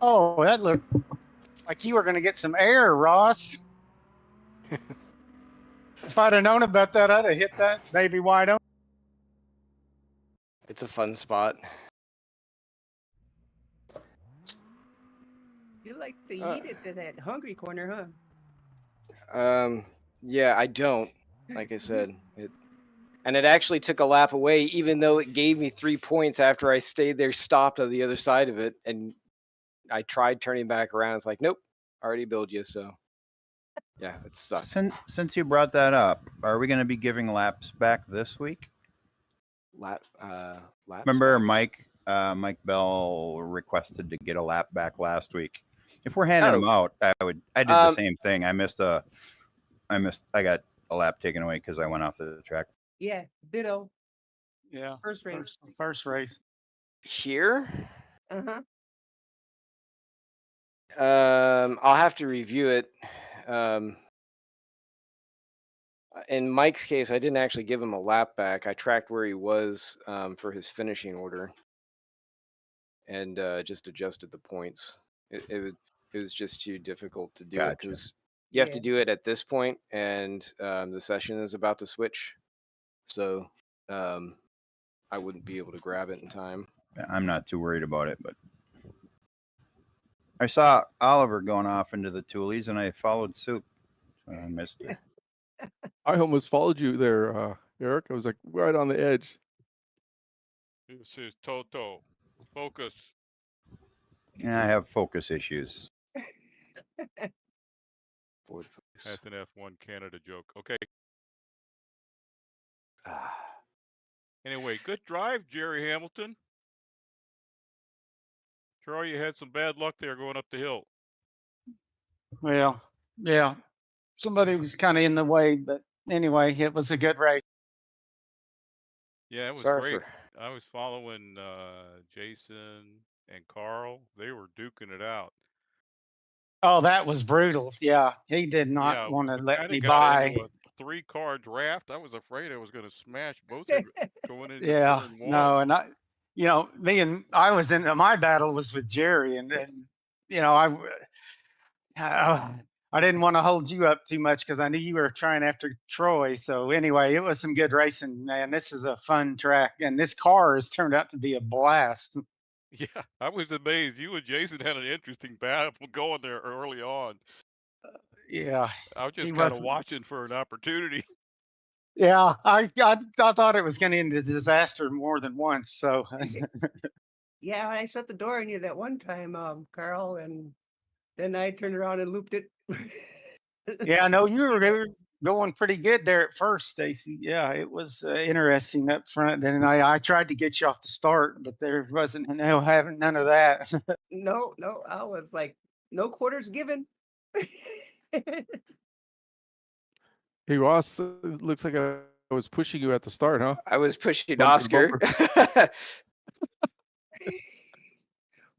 Oh, that looked like you were going to get some air, Ross. If I'd have known about that, I'd have hit that baby wide open. It's a fun spot. You like to eat it to that hungry corner, huh? Yeah, I don't. Like I said, it actually took a lap away, even though it gave me 3 points after I stayed there, stopped on the other side of it, and I tried turning back around. It's like, nope, already billed you. So, yeah, it sucked. Since you brought that up, are we going to be giving laps back this week? Laps Remember, back? Mike Bell requested to get a lap back last week. If we're handing them out, I did the same thing. I got a lap taken away because I went off the track. Yeah, ditto. Yeah. First race. First race. Here? Uh-huh. I'll have to review it. In Mike's case, I didn't actually give him a lap back. I tracked where he was for his finishing order, and just adjusted the points. It was just too difficult to do it because you have to do it at this point, and the session is about to switch. So I wouldn't be able to grab it in time. I'm not too worried about it, but I saw Oliver going off into the Toolies, and I followed suit. So I missed it. I almost followed you there, Eric. I was like right on the edge. This is Toto. Focus. Yeah, I have focus issues. That's an F1 Canada joke. Okay. Anyway, good drive, Jerry Hamilton. Troy, you had some bad luck there going up the hill. Well, yeah. Somebody was kind of in the way, but anyway, it was a good race. Yeah, it was Sorry great. I was following Jason and Carl. They were duking it out. Oh, that was brutal. Yeah, he did not want to let me by. A 3-car draft. I was afraid I was going to smash both of you going into Yeah, turn 1. no, and I was in my battle was with Jerry, and I didn't want to hold you up too much because I knew you were trying after Troy. So anyway, it was some good racing, man. This is a fun track, and this car has turned out to be a blast. Yeah, I was amazed. You and Jason had an interesting battle going there early on. Yeah, I was just kind of watching for an opportunity. Yeah, I thought it was going to end in disaster more than once. So yeah, I shut the door on you that one time, Carl, and then I turned around and looped it. Yeah, no, you were going pretty good there at first, Stacy. Yeah, it was interesting up front. And I tried to get you off the start, but there wasn't having none of that. No, I was like, no quarters given. Hey, Ross, it looks like I was pushing you at the start, huh? I was pushing Bumper to Oscar.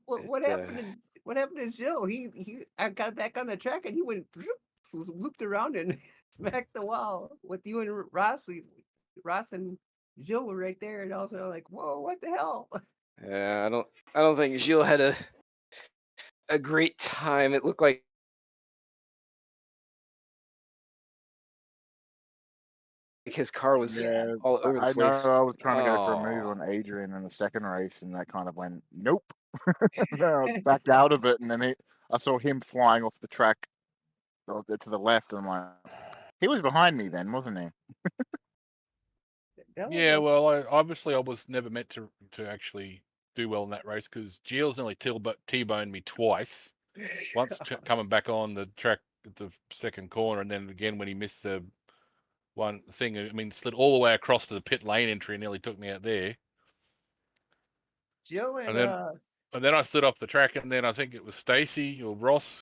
What happened? What happened to Jill? I got back on the track and he went looped around and smacked the wall with you and Ross. Ross and Jill were right there, and also like, whoa, what the hell? Yeah, I don't think Gilles had a great time. It looked like his car was all over the place. I was trying to go for a move on Adrian in the second race, and that kind of went nope. I backed out of it, and then I saw him flying off the track to the left, and I'm like, he was behind me then, wasn't he? Yeah, well, I was never meant to actually do well in that race because Gilles nearly T-boned me twice. Once coming back on the track at the second corner, and then again when he missed the one thing. I mean, slid all the way across to the pit lane entry and nearly took me out there. Jill and then I stood off the track, and then I think it was Stacy or Ross